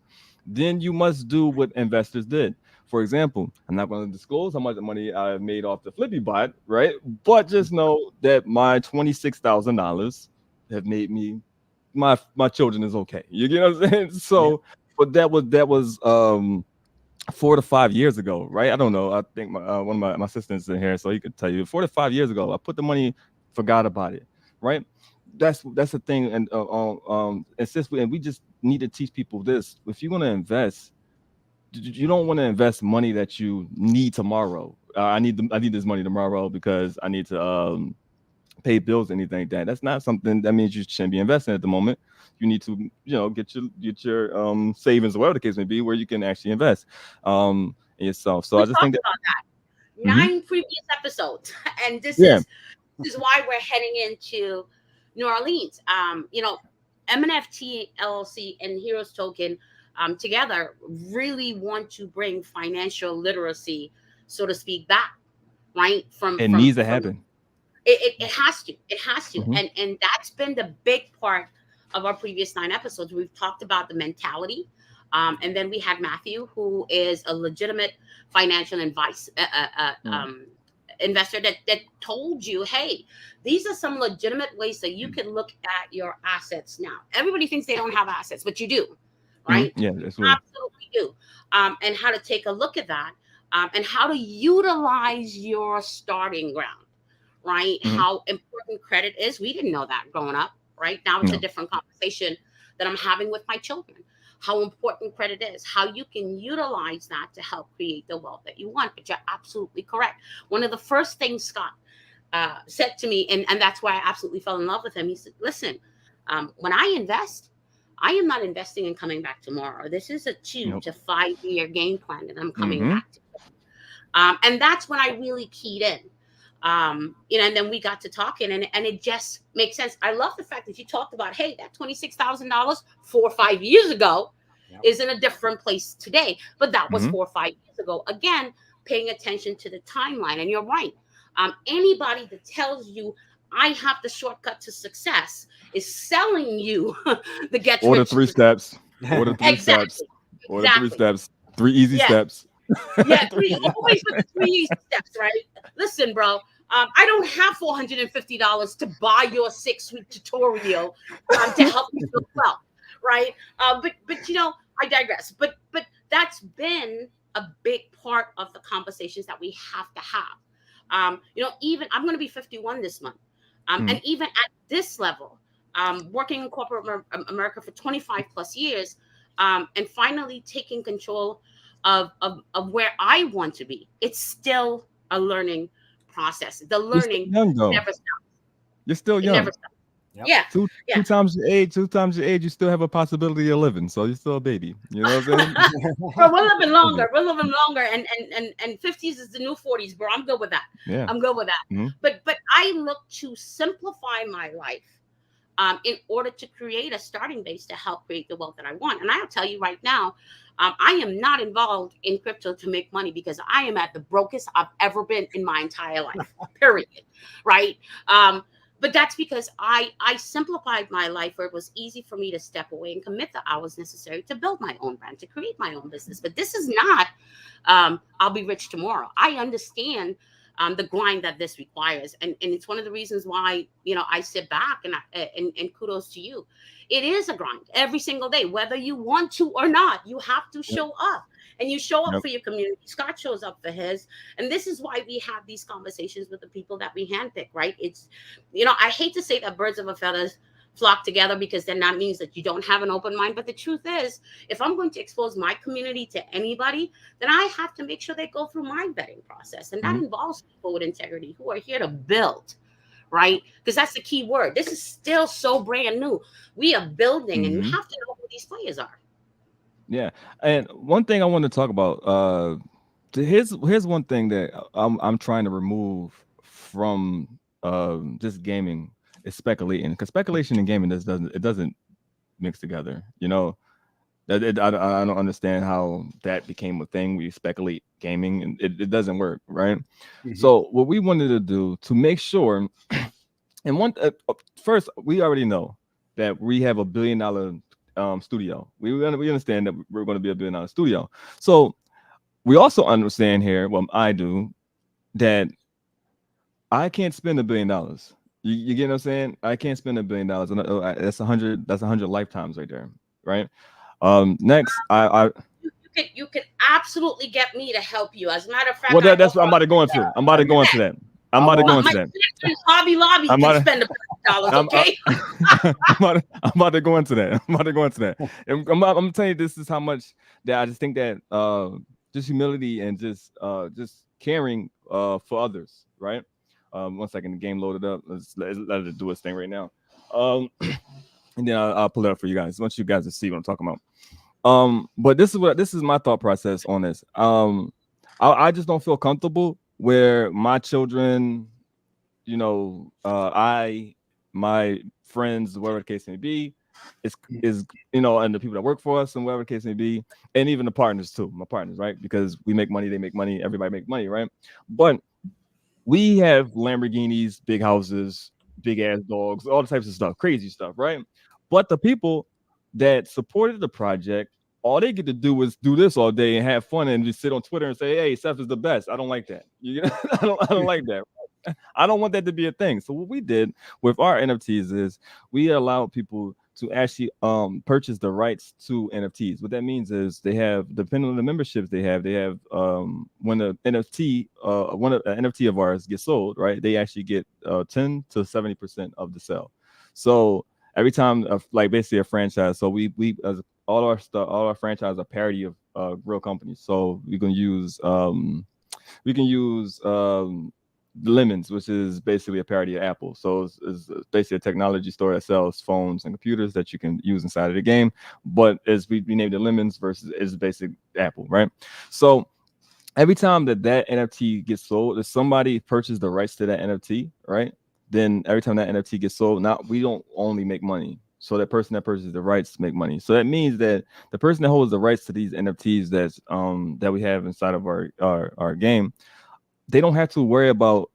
then you must do what investors did. For example, I'm not going to disclose how much money I made off the Flippy bot, right? But just know that my $26,000 have made me my children is okay. You get what I'm saying? So, but that was 4 to 5 years ago, right? I don't know. I think one of my assistants in here, so he could tell you. 4 to 5 years ago, I put the money, forgot about it, right? That's the thing, and we just need to teach people this. If you're going to invest, you don't want to invest money that you need tomorrow. I need this money tomorrow because I need to pay bills, anything like that. That's not something that means you shouldn't be investing at the moment. You need to, get your savings or whatever the case may be, where you can actually invest in yourself. So I just think that about that 9 previous episodes, and this is why we're heading into New Orleans. MNFT LLC and Heroes Token together really want to bring financial literacy, so to speak, back, right? Needs to happen. It has to. And that's been the big part of our previous 9 episodes. We've talked about the mentality, and then we had Matthew, who is a legitimate financial advice investor that told you, hey, these are some legitimate ways that you can look at your assets. Now everybody thinks they don't have assets, but you do, right? Yeah, that's right. Absolutely do. And how to take a look at that, and how to utilize your starting ground, right? How important credit is. We didn't know that growing up, right? Now it's a different conversation that I'm having with my children. How important credit is, how you can utilize that to help create the wealth that you want. But you're absolutely correct. One of the first things Scott said to me, and that's why I absolutely fell in love with him. He said, listen, when I invest, I am not investing in coming back tomorrow. This is a 2 to 5 year game plan that I'm coming back to. And that's when I really keyed in. And then we got to talking, and it just makes sense. I love the fact that you talked about, hey, that $26,000 4 or 5 years ago Yep. is in a different place today, but that was Mm-hmm. 4 or 5 years ago. Again, paying attention to the timeline, and you're right. Anybody that tells you I have the shortcut to success is selling you the get Or the rich. three steps. Or the three steps. Exactly, Or the three exactly. steps. Three easy Yeah, steps. yeah, Three- always with the 3 steps, right? Listen, bro, I don't have $450 to buy your 6 week tutorial to help you build wealth, right? But I digress. But that's been a big part of the conversations that we have to have. Even I'm going to be 51 this month, and Mhm. even at this level, working in corporate America for 25 plus years, and finally taking control of where I want to be. It's still a learning process. The You're still learning young though. never stops. You're still It never young. stops. Yep. Yeah, Two yeah. two times your age, you still have a possibility of living. So you're still a baby. You know what I'm saying? Bro, we're living Okay. longer. We're living longer, and 50s is the new 40s, bro. I'm good with that. Yeah. I'm good with that. Mhm. But I look to simplify my life, in order to create a starting base to help create the wealth that I want. And I'll tell you right now, I am not involved in crypto to make money because I am at the brokest I've ever been in my entire life. Period. Right. But that's because I simplified my life where it was easy for me to step away and commit the hours necessary to build my own brand, to create my own business. But this is not I'll be rich tomorrow. I understand the grind that this requires, and it's one of the reasons why I sit back and kudos to you. It is a grind every single day, whether you want to or not. You have to Yep. show up, and you show up Yep. for your community. Scott shows up for his, and this is why we have these conversations with the people that we handpick. Right? It's I hate to say that birds of a feather flock together, because then that means that you don't have an open mind. But the truth is, if I'm going to expose my community to anybody, then I have to make sure they go through my vetting process. And that Mhm. involves people with integrity who are here to build, right? Because that's the key word. This is still so brand new. We are building, and you Mhm. have to know who these players are. Yeah. And one thing I want to talk about, here's one thing that I'm trying to remove from just gaming is speculating, because speculation and gaming doesn't mix together. I don't understand how that became a thing. We speculate gaming, and it doesn't work, right? Mhm. So what we wanted to do to make sure, and first, we already know that we have $1 billion studio. We understand that we're going to be $1 billion studio. So we also understand here, well, I do, that I can't spend $1 billion. You get what I'm saying? I can't spend $1 billion. That's 100 lifetimes right there, right? Next, I You could absolutely get me to help you. As a matter of fact, well, I that's what offer I'm about to go into. I'm about to go into that. I'm about to go I'll, my into that. connections, Hobby Lobby I'm can about to, spend $1 billion, I'm, okay? I'm about to go into that. I'm about to go into that. And I'm gonna tell you, this is how much that I just think that just humility and just caring for others, right? 1 second, the game loaded up. Let it do its thing right now. And then I'll pull it up for you guys. I want you guys to see what I'm talking about. But this is my thought process on this. I just don't feel comfortable where my children, my friends, whatever the case may be, is and the people that work for us and whatever the case may be, and even the partners too, my partners, right? Because we make money, they make money, everybody make money, right? But we have Lamborghinis, big houses, big ass dogs, all the types of stuff, crazy stuff, right? But the people that supported the project, all they get to do is do this all day and have fun and just sit on Twitter and say, "Hey, Seth is the best." I don't like that. I don't like that. I don't want that to be a thing. So what we did with our NFTs is we allowed people to actually purchase the rights to NFTs. What that means is they have, depending on the memberships they have when the an NFT of ours gets sold, right? They actually get 10 to 70% of the sale. So every time like basically a franchise. So we as all our stuff, all our franchise are parody of real companies. So we can use Lemons, which is basically a parody of Apple. So it's basically a technology store that sells phones and computers that you can use inside of the game. But as we named it Lemons versus is basic Apple, right? So every time that NFT gets sold, if somebody purchased the rights to that NFT, right? Then every time that NFT gets sold, now we don't only make money. So that person that purchases the rights make money. So that means that the person that holds the rights to these NFTs that we have inside of our game, they don't have to worry about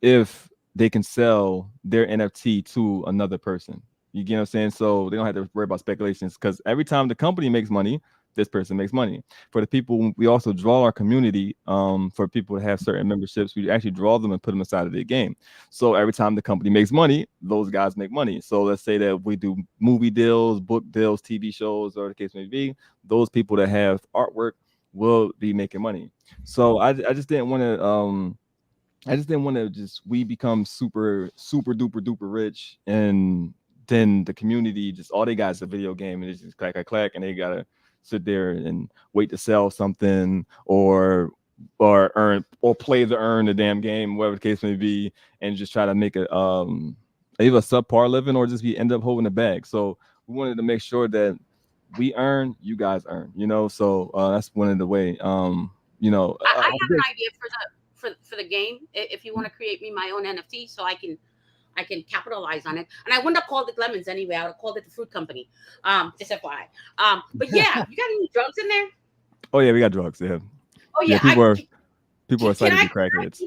if they can sell their NFT to another person. You get what I'm saying? So they don't have to worry about speculations because every time the company makes money, this person makes money. For the people, we also draw our community. For people to have certain memberships, we actually draw them and put them inside of the game. So every time the company makes money, those guys make money. So let's say that we do movie deals, book deals, TV shows, or the case may be. Those people that have artwork will be making money. So I just didn't want to I just didn't want to just we become super duper duper rich and then the community just all they got is a video game and it's just clack clack clack and they gotta sit there and wait to sell something or earn or play the earn the damn game, whatever the case may be, and just try to make a either a subpar living or just be end up holding the bag. So we wanted to make sure that we earn, you guys earn, you know. So that's one of the way you know I have an idea for the game. If you want to create me my own NFT, so I can capitalize on it. And I wouldn't have called it Lemons anyway. I would have called it the Fruit Company. Just FYI. But yeah, you got any drugs in there? Oh yeah, we got drugs. Yeah, Oh yeah. yeah. People are excited to be crackheads.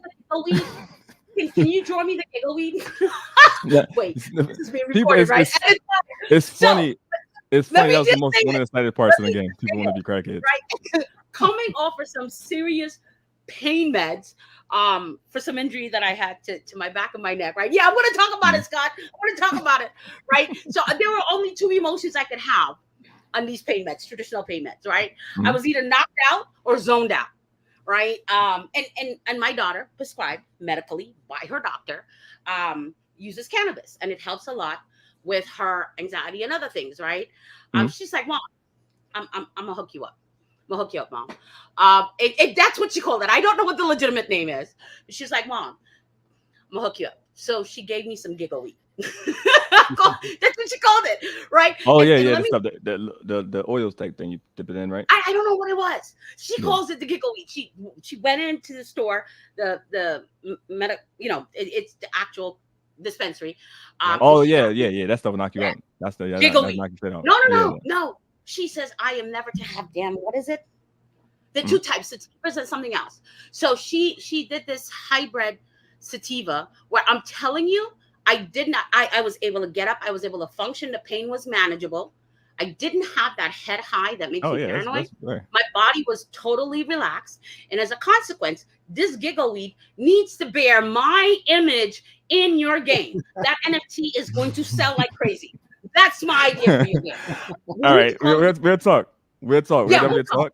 Can you draw me the giggle weed? Yeah. Wait, this is being People, recorded, right? it's So, funny. It's let funny. me That was the just most say one of the this. excited parts of Let the me game. People want to be crackheads. right? Coming off of some serious pain meds for some injury that I had to my back of my neck, right? Yeah, I'm gonna talk about it, Scott. I'm gonna talk about it, right? So there were only two emotions I could have on these pain meds, traditional pain meds, right? Mhm. I was either knocked out or zoned out, right? And my daughter, prescribed medically by her doctor, uses cannabis, and it helps a lot with her anxiety and other things, right? Mhm. She's like, Mom, I'm gonna hook you up. I'm gonna hook you up, Mom. That's what she called it. I don't know what the legitimate name is. She's like, Mom, I'm gonna hook you up. So she gave me some giggle weed. That's what she called it, right? Oh yeah, And yeah. let The me stuff the oils type thing you dip it in, right? I don't know what it was. She Yeah. calls it the giggle weed. She went into the store, the it's the actual dispensary. And Oh she yeah, got yeah, yeah. That stuff will knock you that out. That's the giggle that weed. knock you straight out. No, no, Yeah. no, no. She says I am never to have damn. What is it? The Mhm. two types, sativas and something else. So she did this hybrid sativa where I'm telling you, I did not. I was able to get up. I was able to function. The pain was manageable. I didn't have that head high that makes Oh you yeah, paranoid. that's right. My body was totally relaxed. And as a consequence, this giggle weed needs to bear my image in your game. That NFT is going to sell like crazy. That's my idea for your game. All We need to right, call it. we'll talk. We'll talk. We'll Yeah, definitely we'll talk. talk.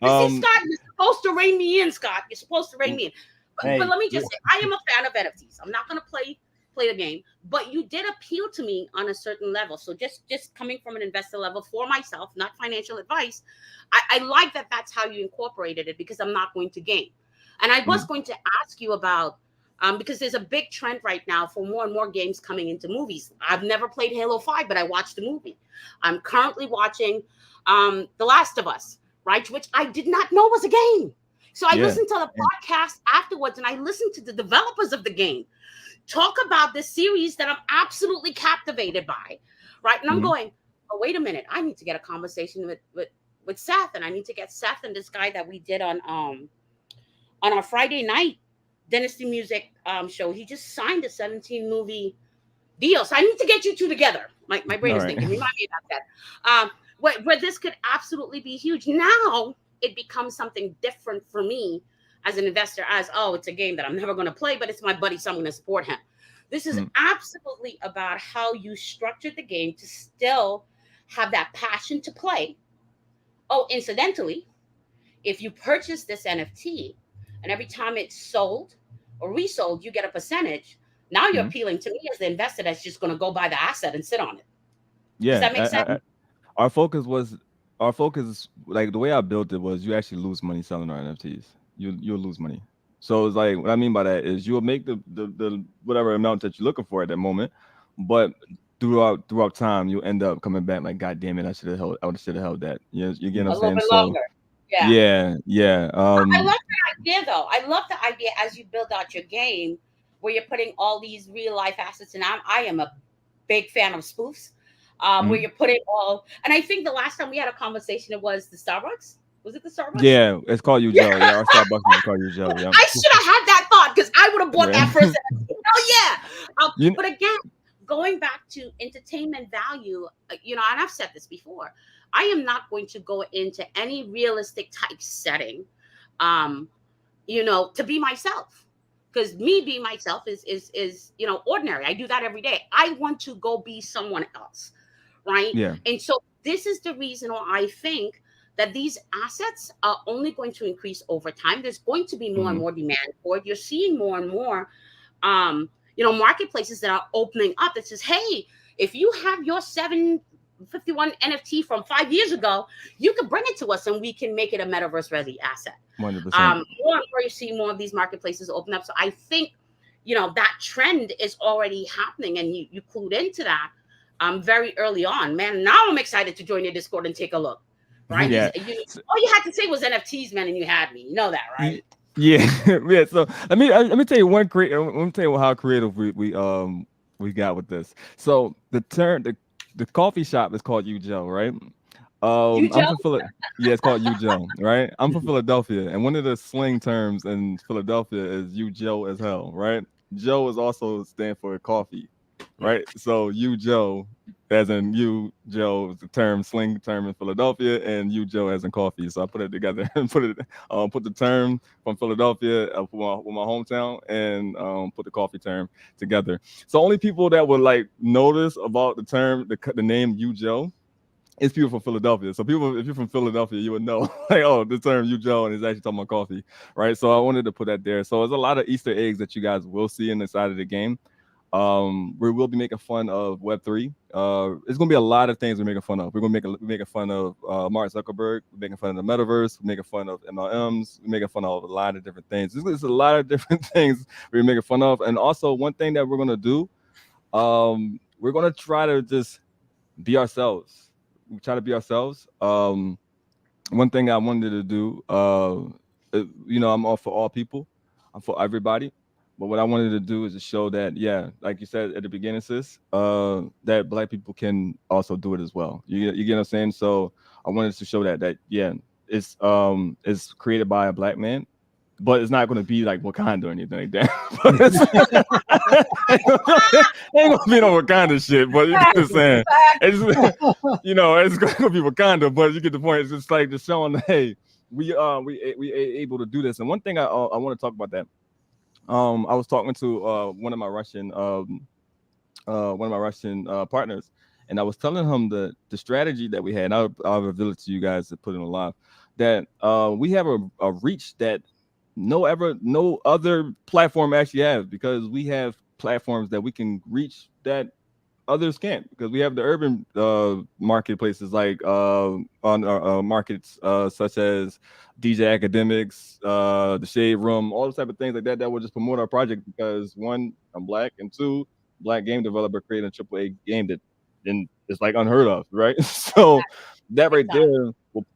But see, Um, Scott, you're supposed to rein me in, Scott. You're supposed to rein me in. Hey, But let me just say, I am a fan of NFTs. I'm not going to play the game, but you did appeal to me on a certain level. So just coming from an investor level for myself, not financial advice, I like that that's how you incorporated it because I'm not going to game. And I was mm, going to ask you about because there's a big trend right now for more and more games coming into movies. I've never played Halo 5, but I watched the movie. I'm currently watching The Last of Us, right? Which I did not know was a game. So I yeah. listened to the podcast afterwards and I listened to the developers of the game talk about this series that I'm absolutely captivated by, right? And I'm Mhm. going, oh, wait a minute. I need to get a conversation with Seth, and I need to get Seth and this guy that we did on our Friday night Dynasty Music show. He just signed a 17 movie deal. So I need to get you two together. My brain All is right. thinking. Remind me about that. Where this could absolutely be huge. Now it becomes something different for me as an investor, as it's a game that I'm never going to play, but it's my buddy, so I'm going to support him. This is Mm, absolutely about how you structured the game to still have that passion to play. Oh, incidentally, if you purchase this NFT and every time it's sold or resold, you get a percentage. Now you're mhm. appealing to me as the investor that's just going to go buy the asset and sit on it. Does Yeah. that make sense? Our focus was our focus. Like the way I built it was, you actually lose money selling our NFTs. You'll lose money. So it's like what I mean by that is you'll make the whatever amount that you're looking for at that moment, but throughout time you'll end up coming back like, God damn it, I should have held that. You get what A I'm little saying? bit So longer. Yeah. yeah, yeah. I like that idea, though. I love the idea as you build out your game, where you're putting all these real life assets. And I am a big fan of spoofs, where Mhm. you're putting all. And I think the last time we had a conversation, it was the Starbucks. Was it the Starbucks? Yeah, it's called you Yeah, Joe. Yeah, our Starbucks is called you Joe. Yeah. I should have had that thought because I would have bought Yeah. that first. Oh yeah. You But again, going back to entertainment value, and I've said this before, I am not going to go into any realistic type setting, um, to be myself. Because me being myself is ordinary. I do that every day. I want to go be someone else, right? yeah. And so this is the reason why I think that these assets are only going to increase over time. There's going to be more and Mhm. more demand for it. You're seeing more and more, marketplaces that are opening up that says, hey, if you have your 751 NFT from 5 years ago, you can bring it to us and we can make it a metaverse ready asset. 100%. More and more you see more of these marketplaces open up. So I think, that trend is already happening, and you clued into that very early on. Man, now I'm excited to join your Discord and take a look. Right? Yeah. All you had to say was NFTs, man, and you had me. You know that, right? Yeah, yeah. So let me tell you one let me tell you how creative we got with this. So the coffee shop is called You Joe, right? You I'm Joe? from Yeah, it's called You Joe, right? I'm from Philadelphia, and one of the slang terms in Philadelphia is You Joe as hell, right? Joe is also stand for coffee, right? So You Joe, as in you Joe, is the slang term in Philadelphia, and You Joe as in coffee. So I put it together and put the term from Philadelphia for my hometown, and put the coffee term together. So only people that would like notice about the term, the name You Joe, it's people from Philadelphia. So if you're from Philadelphia, you would know, like, oh, the term you Joe, and it's actually talking about coffee, right? So I wanted to put that there. So there's a lot of Easter eggs that you guys will see in the side of the game. We will be making fun of Web3. It's gonna be a lot of things we're making fun of. We're making fun of Mark Zuckerberg. We're making fun of the metaverse. We're making fun of MLMs. We're making fun of a lot of different things. There's a lot of different things we're making fun of. And also one thing that we're gonna do, we're gonna try to just be ourselves. We try to be ourselves. One thing I wanted to do, I'm all for all people. I'm for everybody. But what I wanted to do is to show that, yeah, like you said at the beginning, sis, that black people can also do it as well. You get what I'm saying? So I wanted to show that yeah, it's created by a black man, but it's not going to be like Wakanda or anything like that. But ain't gonna be no Wakanda shit. But you get what I'm saying? It's it's gonna be Wakanda, but you get the point. It's just like just showing, hey, we able to do this. And one thing I want to talk about that. I was talking to one of my Russian partners, and I was telling him the strategy that we had. And I'll reveal it to you guys to put it on live. That we have a reach that no other platform actually has, because we have platforms that we can reach that others can't, because we have the urban marketplaces like on markets such as DJ Academics, the Shade Room, all those type of things like that will just promote our project, because one, I'm black, and two, black game developer creating a AAA game that then it's like unheard of, right? So that right there will,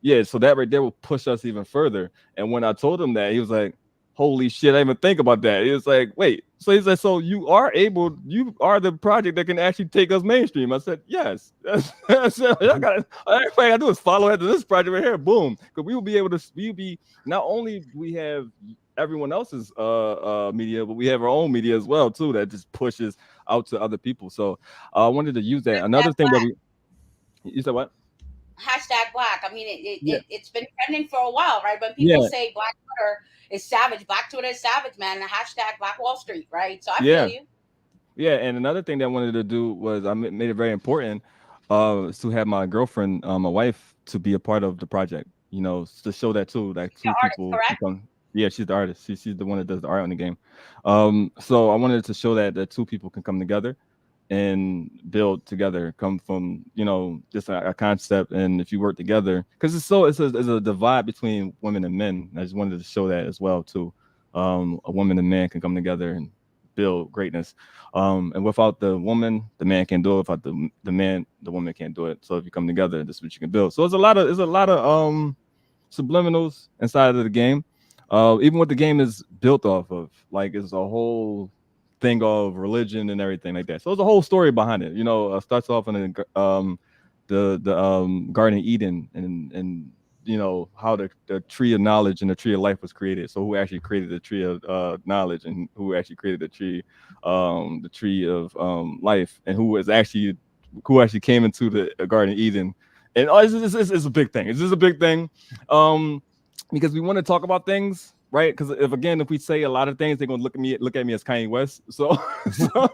yeah, so that right there will push us even further. And when I told him that, he was like, holy shit, I didn't even think about that. He was like, wait, so he's like, so you are the project that can actually take us mainstream. I said, yes. I said, everything I gotta do is follow after this project right here, boom. Because we'll be, not only do we have everyone else's media, but we have our own media as well too, that just pushes out to other people. So I wanted to use that. Another thing that you said what? Hashtag black. I mean, Yeah. it's been trending for a while, right? When people Yeah. say Black Twitter is savage, Black Twitter is savage, man. And hashtag Black Wall Street, right? So I Yeah. feel you. Yeah, and another thing that I wanted to do was made it very important to have my girlfriend, my wife, to be a part of the project. To show that too, like The two artist, people correct? become. Yeah, she's the artist. She's the one that does the art on the game. So I wanted to show that two people can come together and build together, come from just a concept, and if you work together, because it's a divide between women and men. I just wanted to show that as well too. A woman and man can come together and build greatness. And without the woman, the man can't do it. Without the man, the woman can't do it. So if you come together, this is what you can build. So there's a lot of subliminals inside of the game. even what the game is built off of, like it's a whole thing of religion and everything like that. So there's a whole story behind it. Starts off in the Garden of Eden, and how the tree of knowledge and the tree of life was created. So who actually created the tree of knowledge, and who actually created the tree of life, and who actually came into the Garden of Eden. And it's a big thing. It's just a big thing. Um, because we want to talk about things, right? Because if we say a lot of things, they're gonna look at me as Kanye West. So so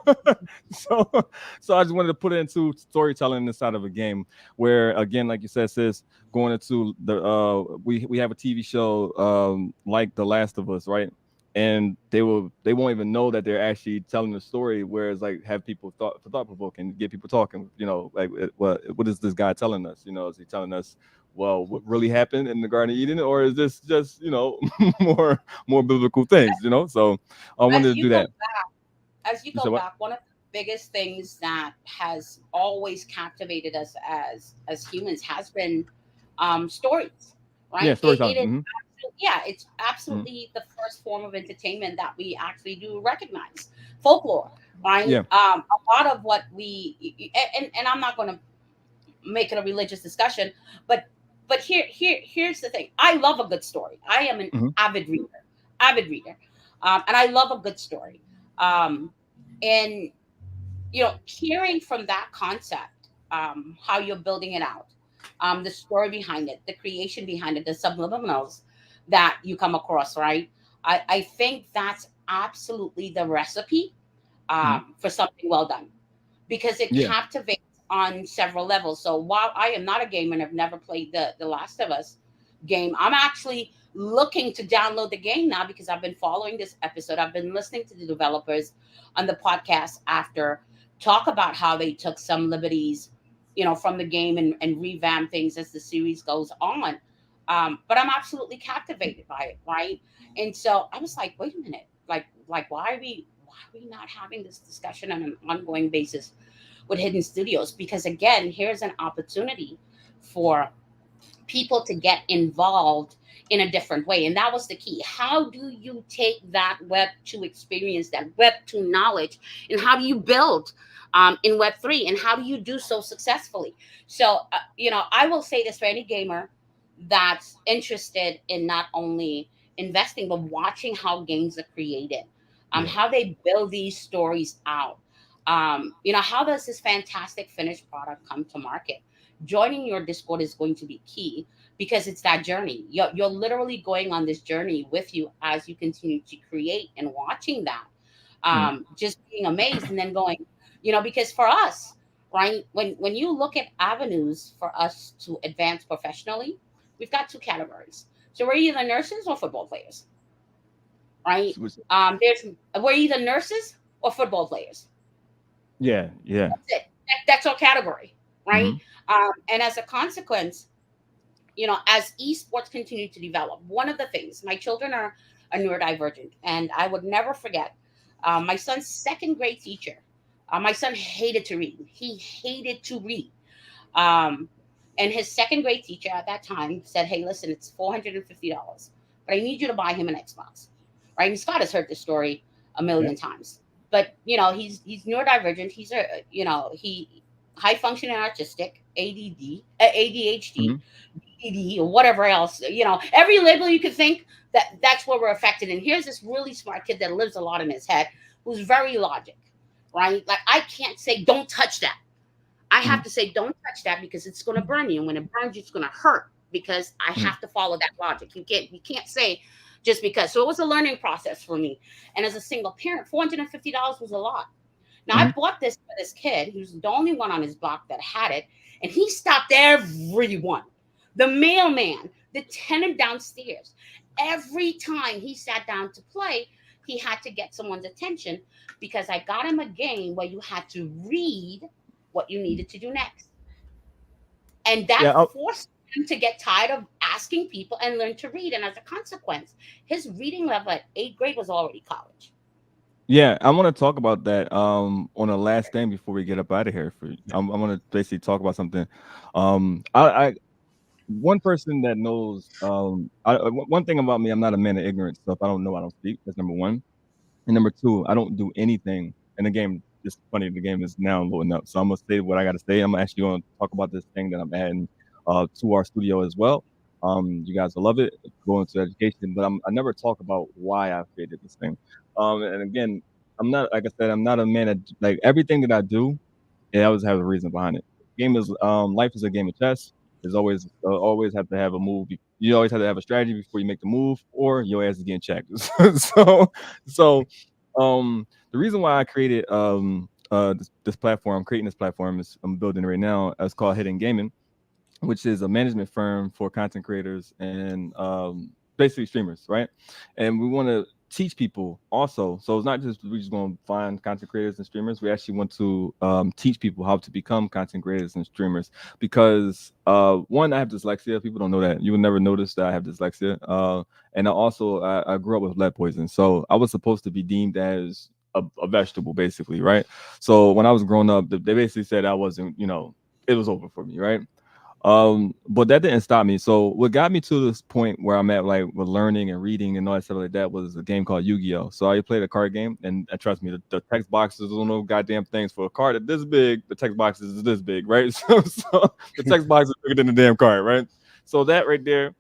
so so I just wanted to put it into storytelling inside of a game where, again, like you said, sis, going into the we have a TV show like The Last of Us, right? And they won't even know that they're actually telling the story. Whereas, like, have people thought provoking, get people talking. Like, what is this guy telling us? Is he telling us, well, what really happened in the Garden of Eden, or is this just more biblical things? So I wanted As to you do go that. back, as you You go said what? back, one of the biggest things that has always captivated us as humans has been stories, Yeah, right? It storytelling. is Mm-hmm. yeah, it's Mm-hmm. absolutely the first form of entertainment that we actually do recognize. Folklore, right? Yeah. A lot of what and I'm not going to make it a religious discussion, but here's the thing. I love a good story. I am an Mm-hmm. avid reader, and I love a good story. Um, and hearing from that concept, how you're building it out, the story behind it, the creation behind it, the subliminals that you come across, right? I think that's absolutely the recipe Mm-hmm. for something well done, because it Yeah. captivates on several levels. So while I am not a gamer and have never played the Last of Us game, I'm actually looking to download the game now because I've been following this episode. I've been listening to the developers on the podcast after talk about how they took some liberties, from the game and revamp things as the series goes on. But I'm absolutely captivated by it, right? And so I was like, wait a minute, like why are we not having this discussion on an ongoing basis with hidden studios? Because again, here's an opportunity for people to get involved in a different way. And that was the key. How do you take that web 2 experience, that web 2 knowledge, and how do you build in web 3, and how do you do so successfully? So I will say this for any gamer that's interested in not only investing but watching how games are created, Yeah. how they build these stories out, how does this fantastic finished product come to market? Joining your Discord is going to be key, because it's that journey. You're literally going on this journey with you as you continue to create, and watching that, Mm-hmm. just being amazed, and then going, because for us, right, when you look at avenues for us to advance professionally, we've got two categories. So we're either nurses or football players, right? There's We're either nurses or football players. Yeah. Yeah. That's it. That's our category, right? Mm-hmm. And as a consequence, as esports continue to develop, one of the things, my children are neurodivergent, and I would never forget my son's second grade teacher. My son hated to read. He hated to read. Um, and his second grade teacher at that time said, "Hey, listen, it's $450, but I need you to buy him an Xbox." Right? And Scott has heard this story a Yeah. million times. But he's neurodivergent. He's he high functioning autistic, ADD, Mm-hmm. ADHD, DD, or whatever else. Every label you could think, that's where we're affected. And here's this really smart kid that lives a lot in his head, who's very logic, right? Like, I can't say don't touch that. I Mm-hmm. have to say, don't touch that, because it's going to burn you. And when it burns you, it's going to hurt, because I Mm-hmm. have to follow that logic. You can't say just because. So it was a learning process for me. And as a single parent, $450 was a lot. Now, I Mm-hmm. bought this for this kid. He was the only one on his block that had it. And he stopped everyone. The mailman, the tenant downstairs. Every time he sat down to play, he had to get someone's attention, because I got him a game where you had to read what you needed to do next. And that Yeah. Oh, forced him to get tired of asking people and learn to read. And as a consequence, his reading level at eighth grade was already college. yeah. I want to talk about that on the last thing before we get up out of here. I'm going to basically talk about something. I one person that knows one thing about me, I'm not a man of ignorance. So if I don't know, I don't speak. That's number one. And number two, I don't do anything. And the game, it's funny, the game is now loading up. So I'm gonna say what I gotta say. I'm actually gonna talk about this thing that I'm adding to our studio as well. You guys will love it. Go into education, but I never talk about why I created this thing. And again, I'm not, like I said, I'm not a man that, like, everything that I do, it always has a reason behind it. Game is life is a game of chess. There's always have to have a move. You always have to have a strategy before you make the move, or your ass is getting checked. so so the reason why I created this platform, creating this platform, is I'm building it right now. It's called Hidden Gaming, which is a management firm for content creators and basically streamers, right? And we want to teach people also. So it's not just we just going to find content creators and streamers. We actually want to teach people how to become content creators and streamers because one, I have dyslexia. People don't know that. You will never notice that I have dyslexia. And I grew up with lead poison, so I was supposed to be deemed as a vegetable, basically, right? So when I was growing up, they basically said I wasn't, it was over for me, right? But that didn't stop me. So what got me to this point where I'm at, like with learning and reading and all that stuff like that, was a game called Yu-Gi-Oh. So I played a card game, and trust me, the text boxes don't know goddamn things. For a card that this big, the text boxes is this big, right? So the text box is bigger than the damn card, right? So that right there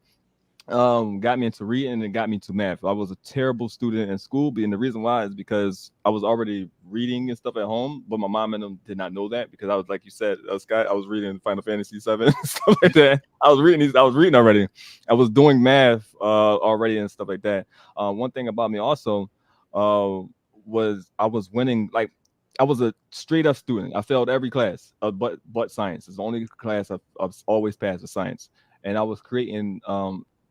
got me into reading and got me to math. I was a terrible student in school, and the reason why is because I was already reading and stuff at home, but my mom and them did not know that because I was, like you said, Scott, I was reading Final Fantasy 7 stuff like that. I was reading already. I was doing math already and stuff like that. One thing about me also uh, was I was winning, like, I was a straight up student. I failed every class, but science is the only class I've always passed with science. And I was creating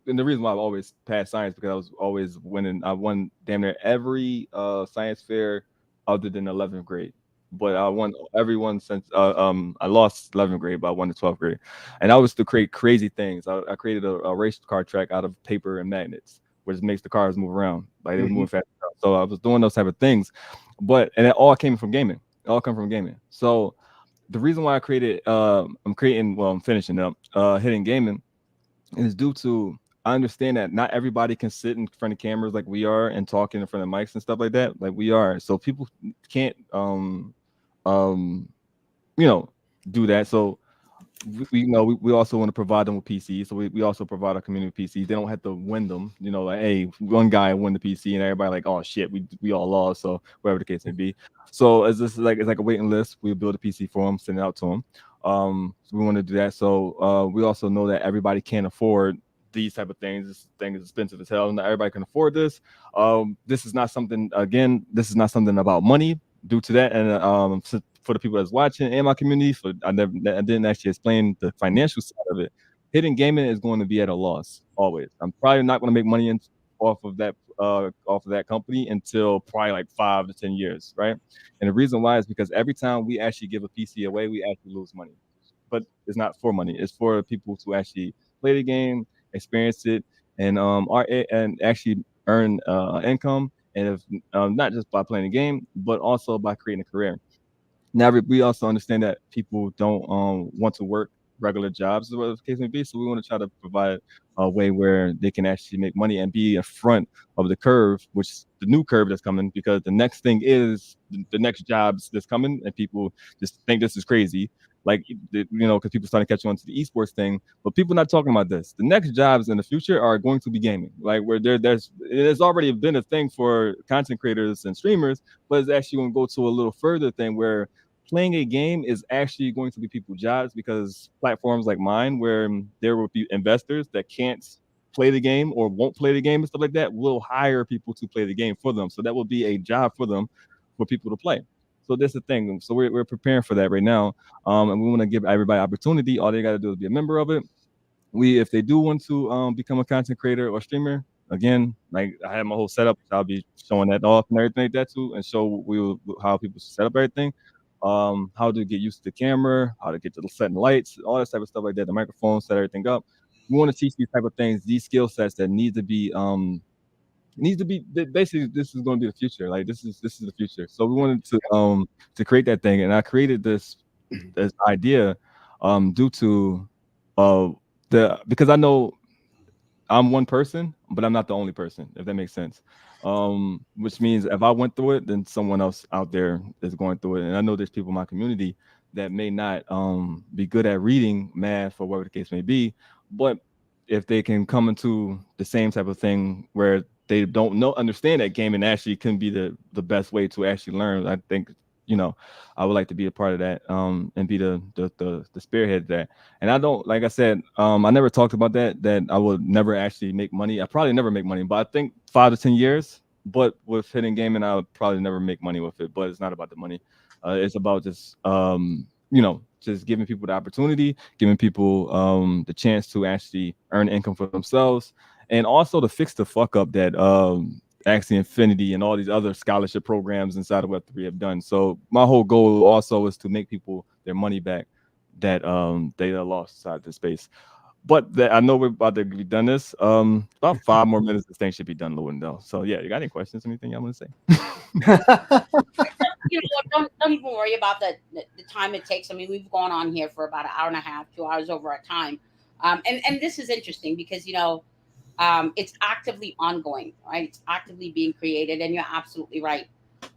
and the reason why I've always passed science because I was always winning. I won damn near every science fair other than 11th grade. But I won every one since I lost 11th grade, but I won the 12th grade. And I was to create crazy things. I created a race car track out of paper and magnets, which makes the cars move around. Like they were moving fast. So I was doing those type of things. And it all came from gaming. It all come from gaming. So the reason why I created I'm finishing up Hidden Gaming is due to I understand that not everybody can sit in front of cameras like we are and talk in front of mics and stuff like that, like we are. So people can't um you know do that. So we also want to provide them with PCs. So we also provide our community with PCs. They don't have to win them. Like, hey, one guy win the PC and everybody like, oh shit, we all lost. So whatever the case may be. So it's like a waiting list. We build a PC for them, send it out to them. So we want to do that. So we also know that everybody can't afford these type of things. This thing is expensive as hell. Not everybody can afford this. This is not something. Again, this is not something about money. Due to that, and for the people that's watching in my community, I didn't actually explain the financial side of it. Hidden gaming is going to be at a loss always. I'm probably not going to make money off of that company until probably like 5 to 10 years, right? And the reason why is because every time we actually give a PC away, we actually lose money. But it's not for money; it's for people to actually play the game, experience it, and and actually earn income. And if not just by playing the game, but also by creating a career. Now we also understand that people don't want to work regular jobs, as the case may be. So we want to try to provide a way where they can actually make money and be in front of the curve, which is the new curve that's coming. Because the next thing is the next jobs that's coming, and people just think this is crazy. Like because people starting to catch on to the esports thing, but people not talking about this. The next jobs in the future are going to be gaming. Like where there's already been a thing for content creators and streamers, but it's actually going to go to a little further thing where playing a game is actually going to be people's jobs because platforms like mine, where there will be investors that can't play the game or won't play the game and stuff like that, will hire people to play the game for them. So that will be a job for them, for people to play. So that's the thing. So we're preparing for that right now, and we want to give everybody opportunity. All they got to do is be a member of it. If they do want to become a content creator or streamer, again, like I have my whole setup, I'll be showing that off and everything like that too, and show how people set up everything, how to get used to the camera, how to get to the setting lights, all that type of stuff like that, the microphone, set everything up. We want to teach these type of things, these skill sets that needs to be basically, this is going to be the future. Like this is the future. So we wanted to create that thing, and I created this idea due to uh because I know I'm one person, but I'm not the only person, if that makes sense. Which means if I went through it, then someone else out there is going through it. And I know there's people in my community that may not be good at reading math or whatever the case may be, but if they can come into the same type of thing where they don't know understand that gaming actually can be the best way to actually learn, I think you know I would like to be a part of that and be the spearhead of that. And I don't, like I said, I never talked about that I would never actually make money. I probably never make money, but I think 5 to 10 years. But with hidden gaming, I would probably never make money with it. But it's not about the money. It's about just just giving people the opportunity, giving people the chance to actually earn income for themselves, and also to fix the fuck up that Axie Infinity and all these other scholarship programs inside of Web3 have done. So my whole goal also is to make people their money back that they lost inside the space. But I know we're about to be done this. About 5 more minutes. This thing should be done, Lewandell. So yeah, you got any questions? Anything y'all want to say? You know what? Don't even worry about the time it takes. I mean, we've gone on here for about an hour and a half, 2 hours over our time. And this is interesting because it's actively ongoing, right? It's actively being created, and you're absolutely right.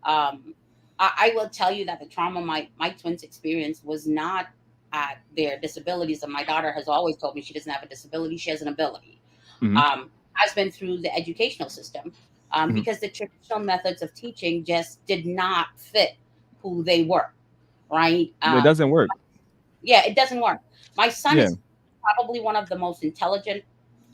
I will tell you that the trauma my twins experienced was not at their disabilities, and my daughter has always told me she doesn't have a disability; she has an ability. Hmm. Has been through the educational system Hmm. because the traditional methods of teaching just did not fit who they were, right? It doesn't work. Yeah, it doesn't work. My son Yeah. is probably one of the most intelligent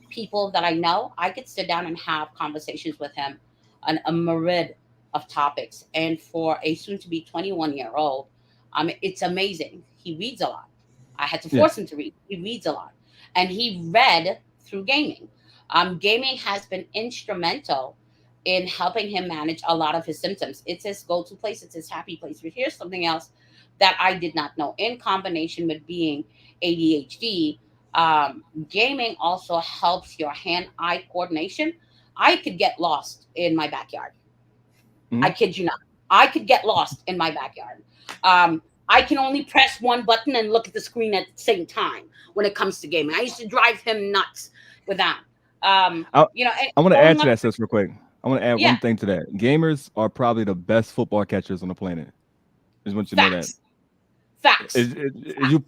people that I know. I could sit down and have conversations with him on a myriad of topics. And for a soon to be 21-year old, it's amazing. He reads a lot. I had to Yeah. force him to read. He reads a lot. And he read through gaming. Gaming has been instrumental in helping him manage a lot of his symptoms. It's his go to place, it's his happy place. But here's something else that I did not know. In combination with being ADHD, gaming also helps your hand-eye coordination. I could get lost in my backyard. I Hmm. kid you not. I could get lost in my backyard. I can only press one button and look at the screen at the same time when it comes to gaming. I used to drive him nuts with that. I And I want to add growing to up, that, sis, real quick. I want to add yeah, one thing to that. Gamers are probably the best football catchers on the planet. Just want you to know that. facts, facts, You,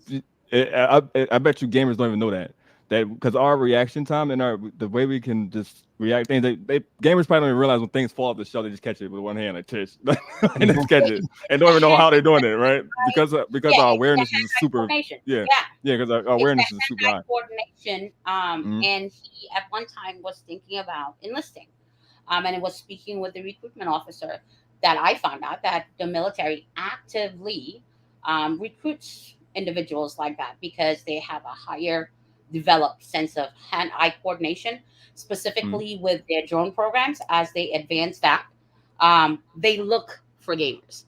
facts. I bet you gamers don't even know that because our reaction time and the way we can just react things they gamers probably don't even realize when things fall off the shelf they just catch it with one hand like tish and just catch it and don't even know And how they're doing it right because yeah, our it's the awareness is hand-eye super coordination. yeah Yeah, yeah because our it's the awareness is super hand-eye high. coordination. Hmm. And he at one time was thinking about enlisting. And it was speaking with the recruitment officer that I found out that the military actively recruits individuals like that because they have a higher developed sense of hand-eye coordination, Hmm. specifically with their drone programs. As they advance that, they look for gamers.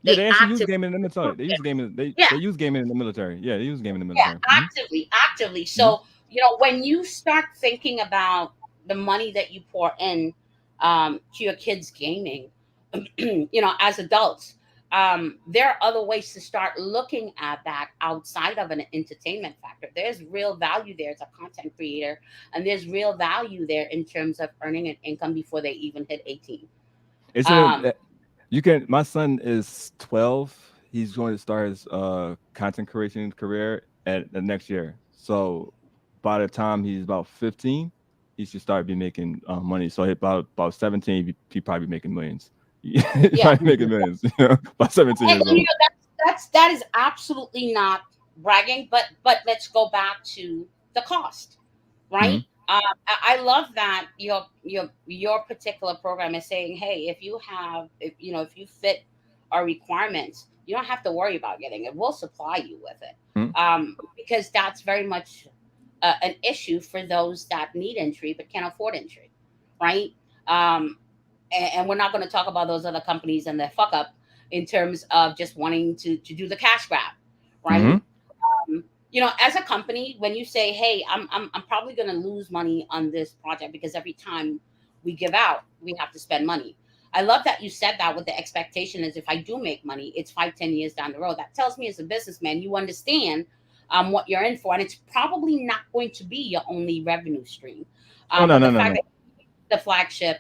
Yeah, They they actually use actively gaming in the military. recruit They use gamers. gaming. Yeah, They use gaming in the military. Yeah, they use gaming in the yeah, military. Hmm. actively. Hmm. So, when you start thinking about the money that you pour in to your kids gaming, as adults, there are other ways to start looking at that outside of an entertainment factor. There's real value there as a content creator, and there's real value there in terms of earning an income before they even hit 18. It's Um, a you can. My son is 12. He's going to start his content creation career at the next year. So by the time he's about 15, he should start be making money. So about 17, he probably making millions. He's yeah, probably making millions. By 17 and years old. that is absolutely not bragging, but let's go back to the cost, right? Hmm. I love that your particular program is saying, hey, if you fit our requirements, you don't have to worry about getting it. We'll supply you with it, Hmm. because that's very much an issue for those that need entry but can't afford entry, right? Um, and we're not going to talk about those other companies and their fuck up in terms of just wanting to do the cash grab, Hmm. right? As a company, when you say, "Hey, I'm probably going to lose money on this project because every time we give out, we have to spend money." I love that you said that with the expectation is if I do make money, it's 5, 10 years down the road. That tells me as a businessman, you understand what you're in for, and it's probably not going to be your only revenue stream. Oh no But the no no fact no. that the flagship,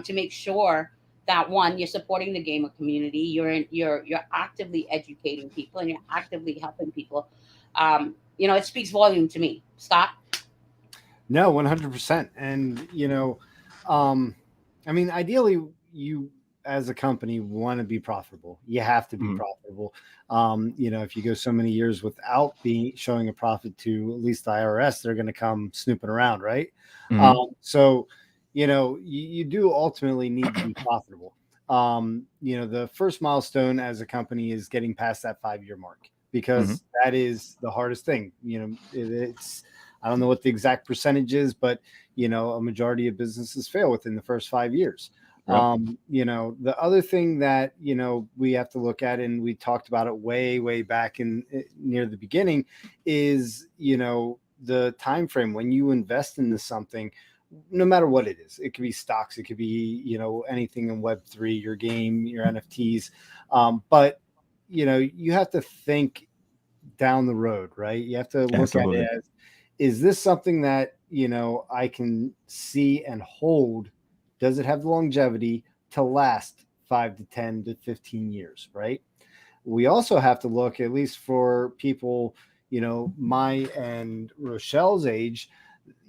to make sure that one, you're supporting the gamer community, you're actively educating people, and you're actively helping people. It speaks volume to me, Scott. No, 100%. And, um, I mean, ideally, you as a company want to be profitable. You have to be Mhm, profitable. If you go so many years without being showing a profit to at least the IRS, they're going to come snooping around, right? mhm, So, you do ultimately need to be profitable. The first milestone as a company is getting past that 5-year mark, mhm. because that is the hardest thing. It's I don't know what the exact percentage is, but a majority of businesses fail within the first 5 years. Yep. The other thing that we have to look at, and we talked about it way, way back in near the beginning, is the time frame when you invest into something. No matter what it is, it could be stocks, it could be anything in Web3, your game, your NFTs, but you have to think down the road, right? You have to look at it Absolutely. as, is this something that, I can see and hold? Does it have the longevity to last 5 to 10 to 15 years, right? We also have to look, at least for people, my and Rochelle's age,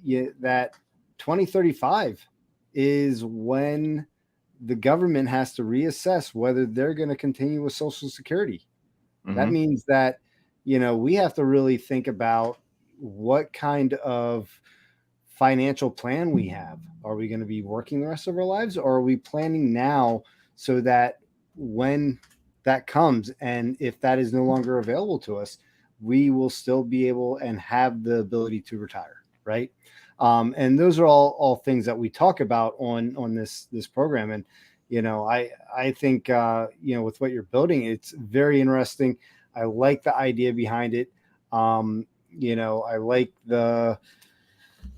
that 2035 is when the government has to reassess whether they're going to continue with Social Security. That Mhm. means that, we have to really think about what kind of financial plan we have. Are we going to be working the rest of our lives, or are we planning now so that when that comes, and if that is no longer available to us, we will still be able and have the ability to retire, right? And those are all things that we talk about on this program. And I think with what you're building, it's very interesting. I like the idea behind it. I like the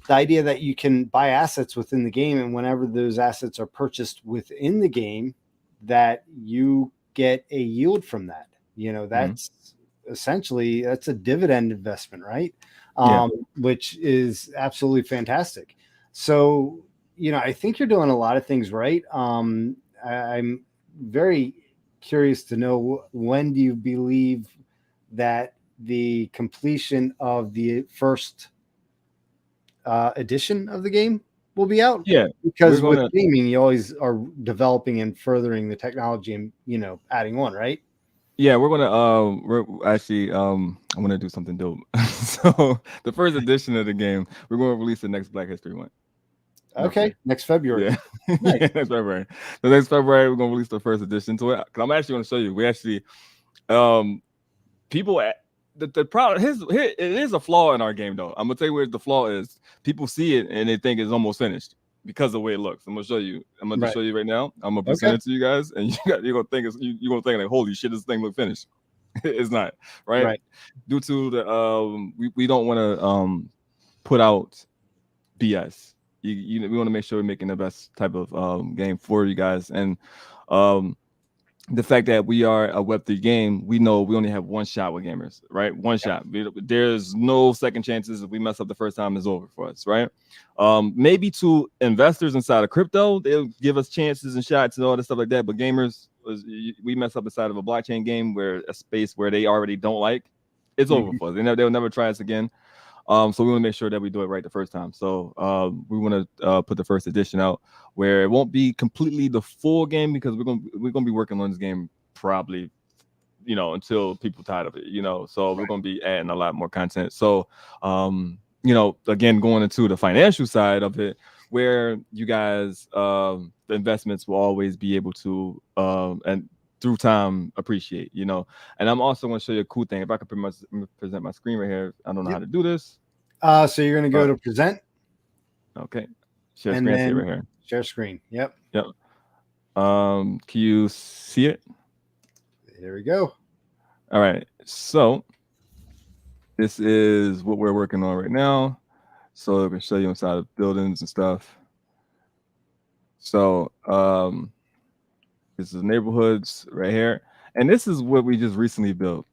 idea that you can buy assets within the game, and whenever those assets are purchased within the game, that you get a yield from that. Mhm. That's essentially, that's a dividend investment, right? Yeah. Which is absolutely fantastic. So I think you're doing a lot of things right. I'm very curious to know, when do you believe that the completion of the first edition of the game will be out? Yeah. We're Because with gonna gaming, you always are developing and furthering the technology, and adding on, right? Yeah, we're actually I want to do something dope. So the first edition of the game, we're going to release the next Black History Month, Okay, roughly. next February. Yeah, Nice. yeah, next February. The next February, we're going to release the first edition to it. 'Cause I'm actually going to show you. We actually um people the problem, here it is a flaw in our game though. I'm gonna tell you where the flaw is. People see it and they think it's almost finished because of the way it looks. I'm gonna show you. I'm gonna just Right. show you right now. I'm gonna present Okay. it to you guys, and you're gonna think you're gonna think like, holy shit, this thing look finished. It's not, right? Right. Due to the we don't want to put out BS. We want to make sure we're making the best type of game for you guys, and um the fact that we are a Web3 game, we know we only have one shot with gamers, right? One Yep. shot. There's no second chances. If we mess up the first time, it's over for us, right? Maybe to investors inside of crypto, they'll give us chances and shots and all this stuff like that. But gamers, we mess up inside of a blockchain game, where a space where they already don't like, it's over Mhm. for us. They'll never try us again. So we want to make sure that we do it right the first time. So we want to put the first edition out where it won't be completely the full game, because we're gonna be working on this game probably until people tired of it. So we're Right. gonna be adding a lot more content. So again, going into the financial side of it, where you guys the investments will always be able to and through time appreciate. And I'm also going to show you a cool thing. If I could present my screen right here. I don't know how Yep. to do this. So you're going to go Uh, to present, okay. Share and screen. I see it then right here. share screen. Yep. Yep. Can you see it? There we go. All right. So this is what we're working on right now. So I can show you inside of buildings and stuff. So this is neighborhoods right here. And this is what we just recently built.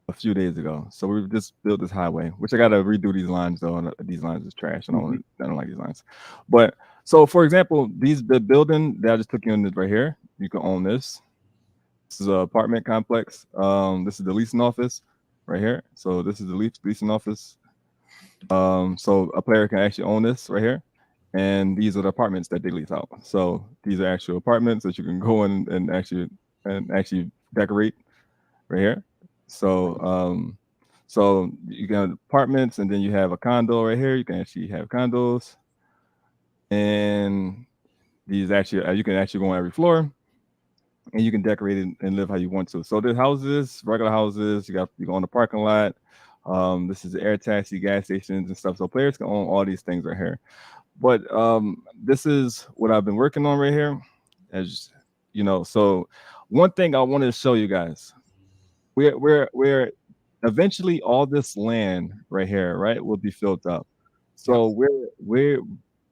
a few days ago. So we just built this highway, which I got to redo these lines though. And these lines is trash. Mhm. I don't like these lines. But so for example, the building that I just took you in right here, you can own this. This is an apartment complex. This is the leasing office right here. So this is the leasing office. So a player can actually own this right here. And these are the apartments that they lease out. So these are actual apartments that you can go in and actually decorate right here. So so you got apartments and then you have a condo right here. You can actually have condos and these actually you can actually go on every floor and you can decorate it and live how you want to. So there's houses, regular houses. You go in the parking lot. This is the air taxi, gas stations and stuff. So players can own all these things right here. But this is what I've been working on right here. As you know, so one thing I wanted to show you guys, we're eventually all this land right here, right, will be filled up. Yep. So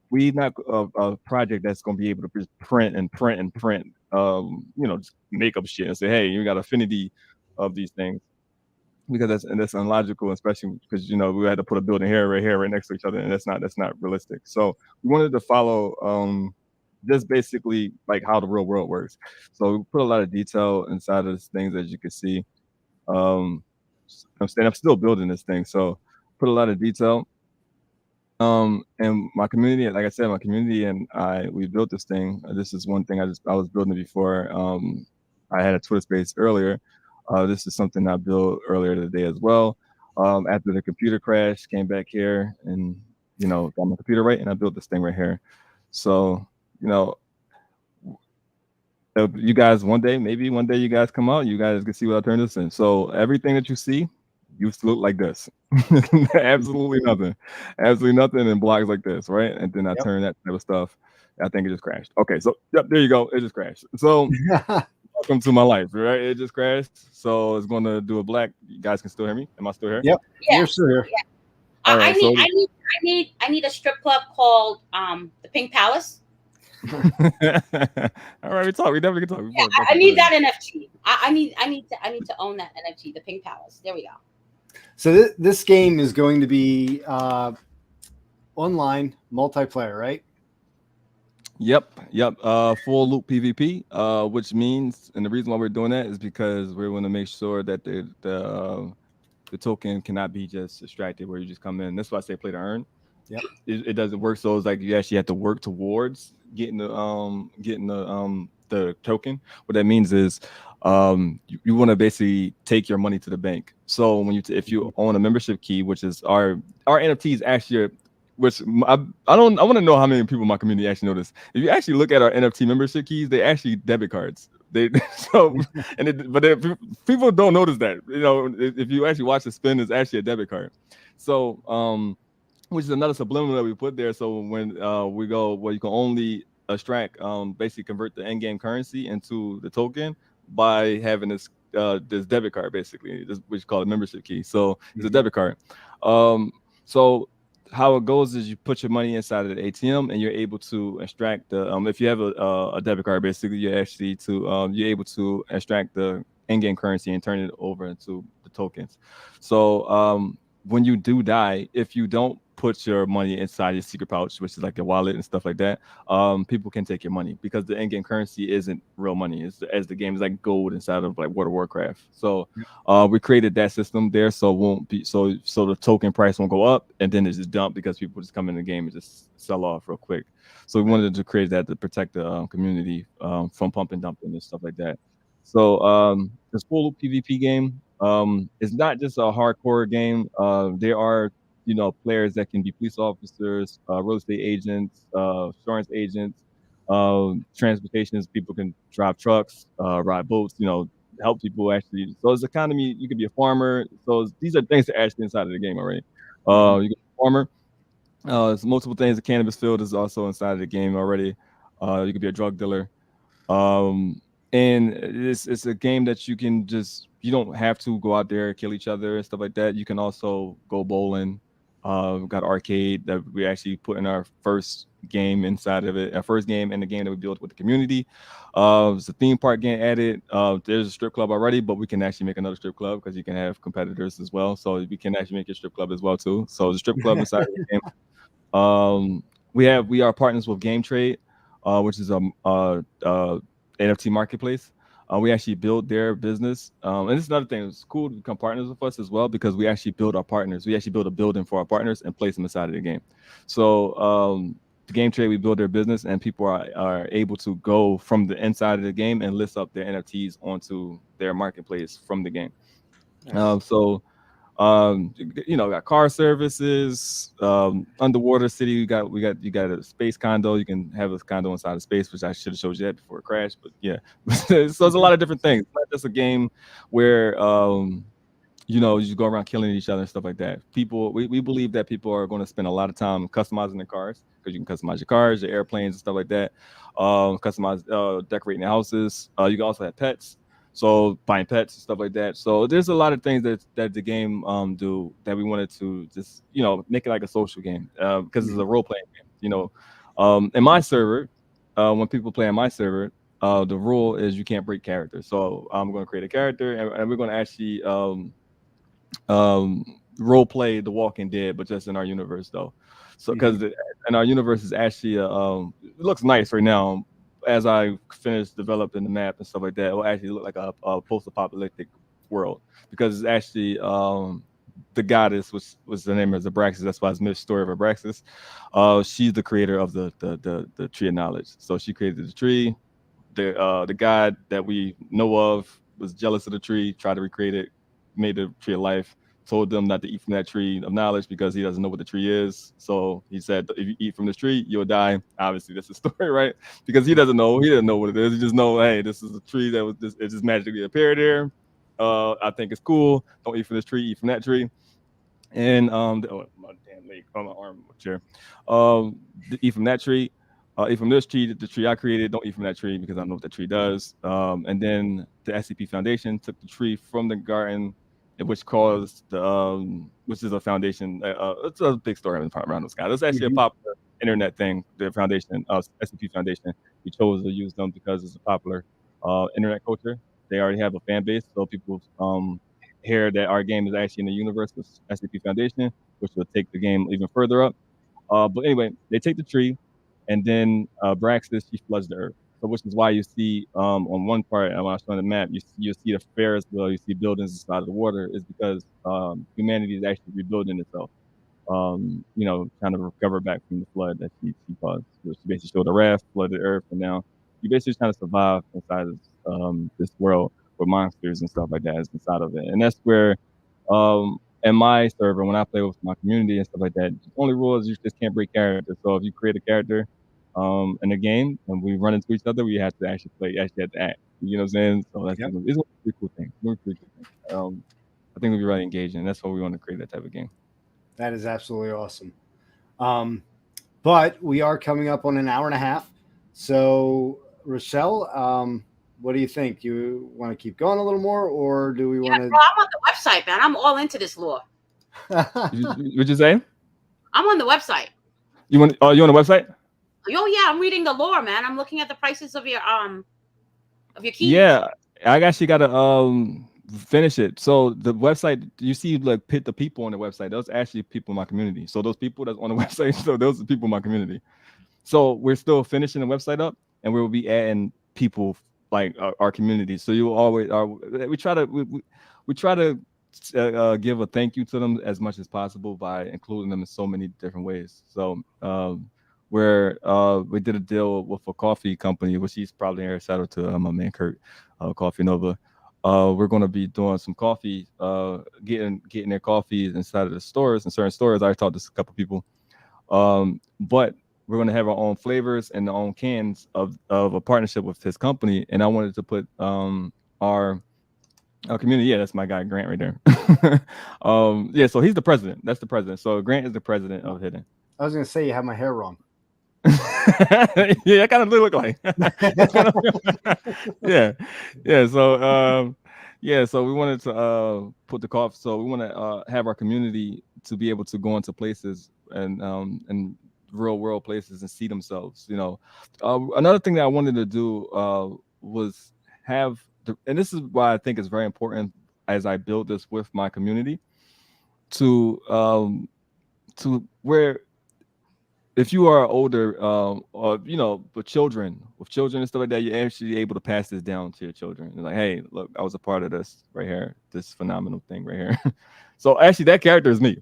we not a project that's going to be able to just print and print and print, just make up shit and say, hey, you got affinity of these things because that's unlogical, especially because we had to put a building here, right here, right next to each other, and that's not realistic. So we wanted to follow just basically like how the real world works. So we put a lot of detail inside of these things, as you can see. Um, I'm still building this thing, so put a lot of detail. And my community, like I said, my community and we built this thing. This is one thing I was building before. I had a Twitter space earlier. This is something I built earlier today as well. After the computer crash, came back here and got my computer right, and I built this thing right here. So you know, you guys maybe one day you guys come out, you guys can see what I turned this in. So everything that you see used to look like this. Absolutely nothing. Absolutely nothing in blocks like this, right? And then I Yep. turned that type of stuff. I think it just crashed. Okay, so yep, there you go. It just crashed. So welcome to my life, right? It just crashed. So it's gonna do a black. You guys can still hear me? Am I still here? Yep. You're Yeah. still here. Yeah. All right. So I need a strip club called the Pink Palace. all right, we talk. We definitely can talk. Yeah, I need that NFT. I need to own that NFT, the Pink Palace. There we go. So this game is going to be online multiplayer, right? Yep. Full loop PvP, which means, and the reason why we're doing that is because we want to make sure that the token cannot be just extracted where you just come in. That's why I say play to earn. Yep. It doesn't work. So it's like you actually have to work towards getting the token. What that means is you want to basically take your money to the bank. So when if you own a membership key, which is our NFTs actually which I want to know how many people in my community actually know this. If you actually look at our NFT membership keys, they actually debit cards. They so people don't notice that. If you actually watch the spin, it's actually a debit card. So which is another subliminal that we put there. So when we go where you can only extract, basically convert the in-game currency into the token by having this debit card, basically, which is called a membership key. So it's a debit card. So how it goes is you put your money inside of the ATM and you're able to extract the if you have a debit card, basically you're able to extract the in-game currency and turn it over into the tokens. So when you do die, if you don't put your money inside your secret pouch, which is like your wallet and stuff like that, people can take your money because the in-game currency isn't real money. It's as the game is like gold inside of like World of Warcraft. So we created that system there, so it won't be so the token price won't go up and then it's just dumped because people just come in the game and just sell off real quick. So we wanted to create that to protect the community from pump and dumping and stuff like that. So this full PvP game is not just a hardcore game. There are players that can be police officers, real estate agents, insurance agents, transportations. People can drive trucks, ride boats. Help people actually. So it's economy. You could be a farmer. So these are things that are actually inside of the game already. You can be a farmer. There's multiple things. The cannabis field is also inside of the game already. You could be a drug dealer. And it's a game that you don't have to go out there and kill each other and stuff like that. You can also go bowling. We've got arcade that we actually put in our first game inside of it. Our first game and the game that we built with the community. It's a theme park game added. There's a strip club already, but we can actually make another strip club because you can have competitors as well. So we can actually make a strip club as well too. So the strip club inside of the game. We are partners with Game Trade, which is a NFT marketplace. We actually build their business, and this is another thing. It's cool to become partners with us as well because we actually build our partners. We actually build a building for our partners and place them inside of the game. So the Game Trade, we build their business, and people are able to go from the inside of the game and list up their NFTs onto their marketplace from the game. Nice. So got car services, underwater city. You got a space condo. You can have a condo inside of space, which I should have showed you that before it crashed. But yeah, so there's a lot of different things. It's not just a game where you go around killing each other and stuff like that. We believe that people are going to spend a lot of time customizing their cars because you can customize your cars, your airplanes, and stuff like that. Customize, decorating the houses. You can also have pets. So buying pets and stuff like that. So there's a lot of things that the game do that we wanted to just make it like a social game because it's a role playing game. In my server, when people play on my server, the rule is you can't break characters. So I'm going to create a character and we're going to actually role play The Walking Dead, but just in our universe though. So because in our universe is actually it looks nice right now. As I finish developing the map and stuff like that, it will actually look like a post-apocalyptic world because it's actually the goddess, which was the name of Abraxas. That's why it's myth story of Abraxas. She's the creator of the tree of knowledge. So she created the tree. The god that we know of was jealous of the tree, tried to recreate it, made the tree of life, told them not to eat from that tree of knowledge because he doesn't know what the tree is. So he said, if you eat from this tree, you'll die. Obviously, that's the story, right? Because he doesn't know. He doesn't know what it is. He just know, hey, this is a tree that it just magically appeared here. I think it's cool. Don't eat from this tree. Eat from that tree. And my damn leg, on my arm chair. Eat from that tree. Eat from this tree, the tree I created. Don't eat from that tree because I know what the tree does. And then the SCP Foundation took the tree from the garden, which caused which is a foundation. It's a big story around those guys. It's actually a popular internet thing. The foundation, SCP Foundation, we chose to use them because it's a popular internet culture. They already have a fan base, so people hear that our game is actually in the universe with SCP Foundation, which will take the game even further up. But anyway, they take the tree, and then Braxis, she floods the earth. So which is why you see on one part, when I was showing the map, you see the Ferris wheel, you see buildings inside of the water, is because humanity is actually rebuilding itself. Trying to recover back from the flood that she caused. So she basically showed a raft, flooded the earth, and now you basically trying to survive inside of this world with monsters and stuff like that is inside of it. And that's where in my server, when I play with my community and stuff like that, the only rule is you just can't break characters. So if you create a character in a game and we run into each other, we have to actually play, actually have to act. You know what I'm saying? So that's it's a pretty cool thing. I think it'll be really engaging. That's why we want to create that type of game. That is absolutely awesome. But we are coming up on an hour and a half. So, Rochelle, what do you think? You want to keep going a little more, or do we want to? Bro, I'm on the website, man. I'm all into this lore. What'd you say? I'm on the website. You on the website? Oh yeah, I'm reading the lore, man. I'm looking at the prices of your keys. Yeah, I actually got to finish it. So the website, you see, like, pit the people on the website. Those are actually people in my community. So those people that's on the website, so those are people in my community. So we're still finishing the website up, and we will be adding people like our community. So you will always we try to give a thank you to them as much as possible by including them in so many different ways. So we did a deal with a coffee company, which he's probably here. Shout out to my man Kurt, Coffee Nova. We're going to be doing some coffee, getting their coffees inside of the stores, in certain stores. I talked to a couple people, but we're going to have our own flavors and our own cans of a partnership with his company. And I wanted to put our community. Yeah, that's my guy Grant right there. Yeah, so he's the president. That's the president. So Grant is the president of Hidden. I was going to say you have my hair wrong. Yeah, I kind of look like. Yeah. So we wanted to put the coffee. So we want to have our community to be able to go into places and real world places and see themselves. You know, another thing that I wanted to do was have and this is why I think it's very important as I build this with my community to where if you are older, or you know, with children and stuff like that, you're actually able to pass this down to your children. You're like, hey, look, I was a part of this right here, this phenomenal thing right here. So actually, that character is me.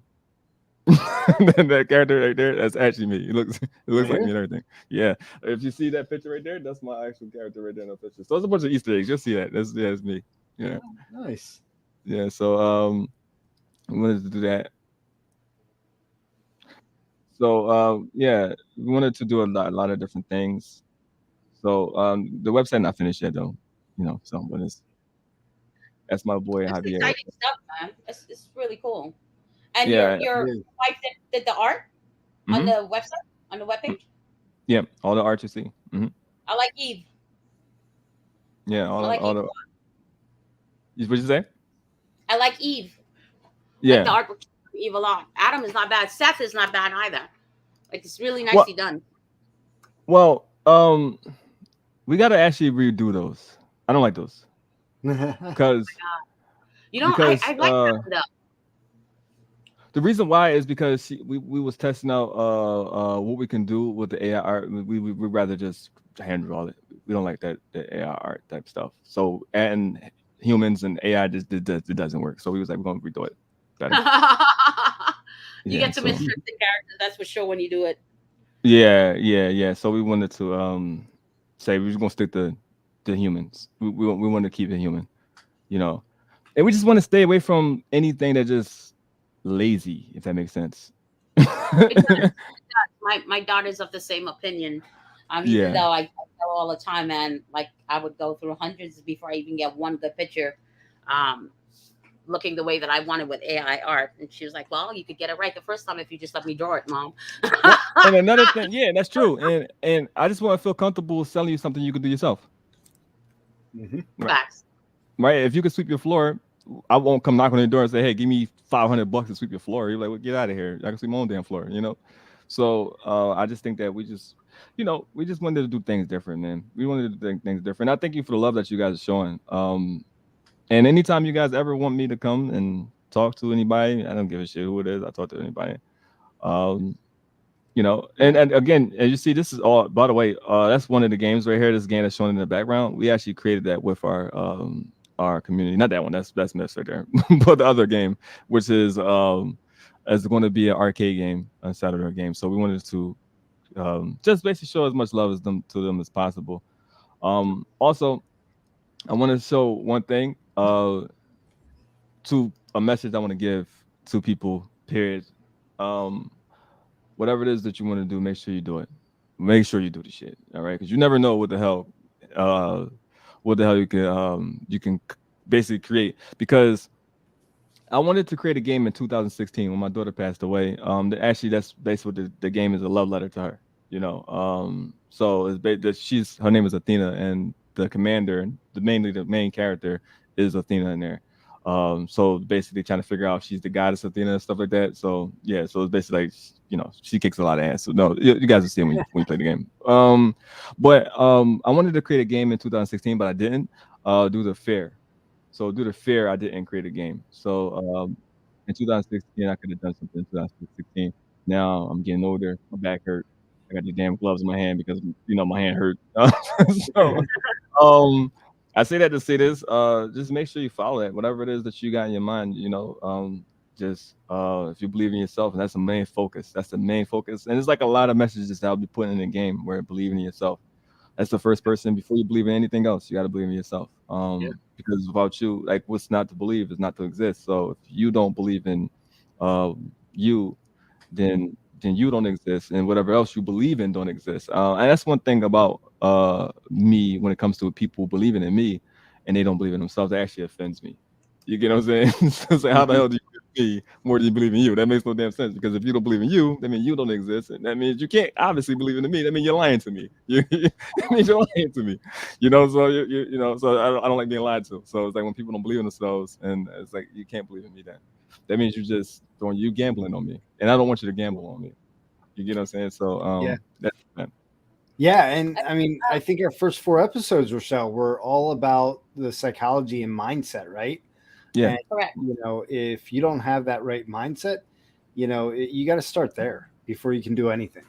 That character right there, that's actually me. It looks Right like here. me and everything. Yeah. If you see that picture right there, that's my actual character right there in the picture. So it's a bunch of Easter eggs. You'll see that. That's me. Yeah. Oh, nice. Yeah. So we wanted to do that. So yeah, we wanted to do a lot of different things. So the website not finished yet though. You know, so but it's that's my boy That's Javier right exciting there. stuff, man. It's really cool. And Yeah. your It is. wife did the art on Hmm. the website, on the webpage. Yeah. All the art you see. Hmm. I like Eve. Yeah. I like All Eve. the. What you say? I like Eve. Like the Yeah. artwork of Eve a lot. Adam is not bad. Seth is not bad either. Like it's really Well, nicely done. well, we gotta actually redo those. I don't like those because You know, I like uh Adam though. the reason why is because we was testing out what we can do with the AI art. We rather just hand draw it. We don't like the AI art type stuff. So and humans and AI just it doesn't work. So we was like we're gonna redo it better. You Yeah. get to So mistreat the characters, that's for sure when you do it. yeah. So we wanted to say we was gonna stick to the humans. We want to keep it human. You know, and we just want to stay away from anything that just lazy, if that makes sense. It does. My daughter's of the same opinion. Even Yeah. though I tell her all the time, and like I would go through hundreds before I even get one good picture, um, looking the way that I wanted with AI art. And she was like, "Well, you could get it right the first time if you just let me draw it, mom." Well, and another thing, yeah, that's true. And I just want to feel comfortable selling you something you can do yourself. Mhm. Right. Facts. Right. If you can sweep your floor, I won't come knock on your door and say, "Hey, give me $500 to sweep your floor." You're like, "Well, get out of here. I can sweep my own damn floor." You know. So I just think that we just wanted to do things different, man. We wanted to do things different. I thank you for the love that you guys are showing. And anytime you guys ever want me to come and talk to anybody, I don't give a shit who it is. I talk to anybody. Um, and again, as you see, this is all. By the way, that's one of the games right here. This game that's shown in the background. We actually created that with our community. Not that one. That's missed right there. But the other game, which is going to be an arcade game, a Saturday game. So we wanted to just basically show as much love as them to them as possible. Also, I want to show one thing. To a message I want to give to people. Period. Um, Whatever it is that you want to do, make sure you do it. Make sure you do the shit. All right, because you never know uh, what the hell you can basically create. Because I wanted to create a game in 2016 when my daughter passed away. Actually, that's basically what the game is a love letter to her. You know, so she's her name is Athena, and the commander, the main character is Athena in there. So basically trying to figure out if she's the goddess Athena and stuff like that. So yeah, so it's basically like she kicks a lot of ass. So no, you guys will see it when you play the game. But I wanted to create a game in 2016, but I didn't do the fair. So due to fear, I didn't create a game. So in 2016, I could have done something in 2016. Now I'm getting older. My back hurt. I got these damn gloves in my hand because my hand hurt. So um, I say that to say this. Just make sure you follow it. Whatever it is that you got in your mind. Just if you believe in yourself, and that's the main focus. That's the main focus. And it's like a lot of messages that I'll be putting in the game where believing in yourself. That's the first person before you believe in anything else. You got to believe in yourself. Yeah. Because without you, like what's not to believe is not to exist. So if you don't believe in you, then you don't exist, and whatever else you believe in don't exist. And that's one thing about me when it comes to people believing in me, and they don't believe in themselves. That actually offends me. You get what I'm saying? So it's like, how the Mhm. hell do you believe in me more than you believe in you? That makes no damn sense. Because if you don't believe in you, that means you don't exist, and that means you can't obviously believe in me. That means you're lying to me. That means you're lying to me. So so I don't like being lied to. So it's like when people don't believe in themselves, and it's like you can't believe in me. Then that means you gambling on me, and I don't want you to gamble on me. You get what I'm saying? So Yeah. that's that. Yeah, and I mean, I think our first four episodes or so were all about the psychology and mindset, right? Yeah. And Correct. if you don't have that right mindset, you got to start there before you can do anything.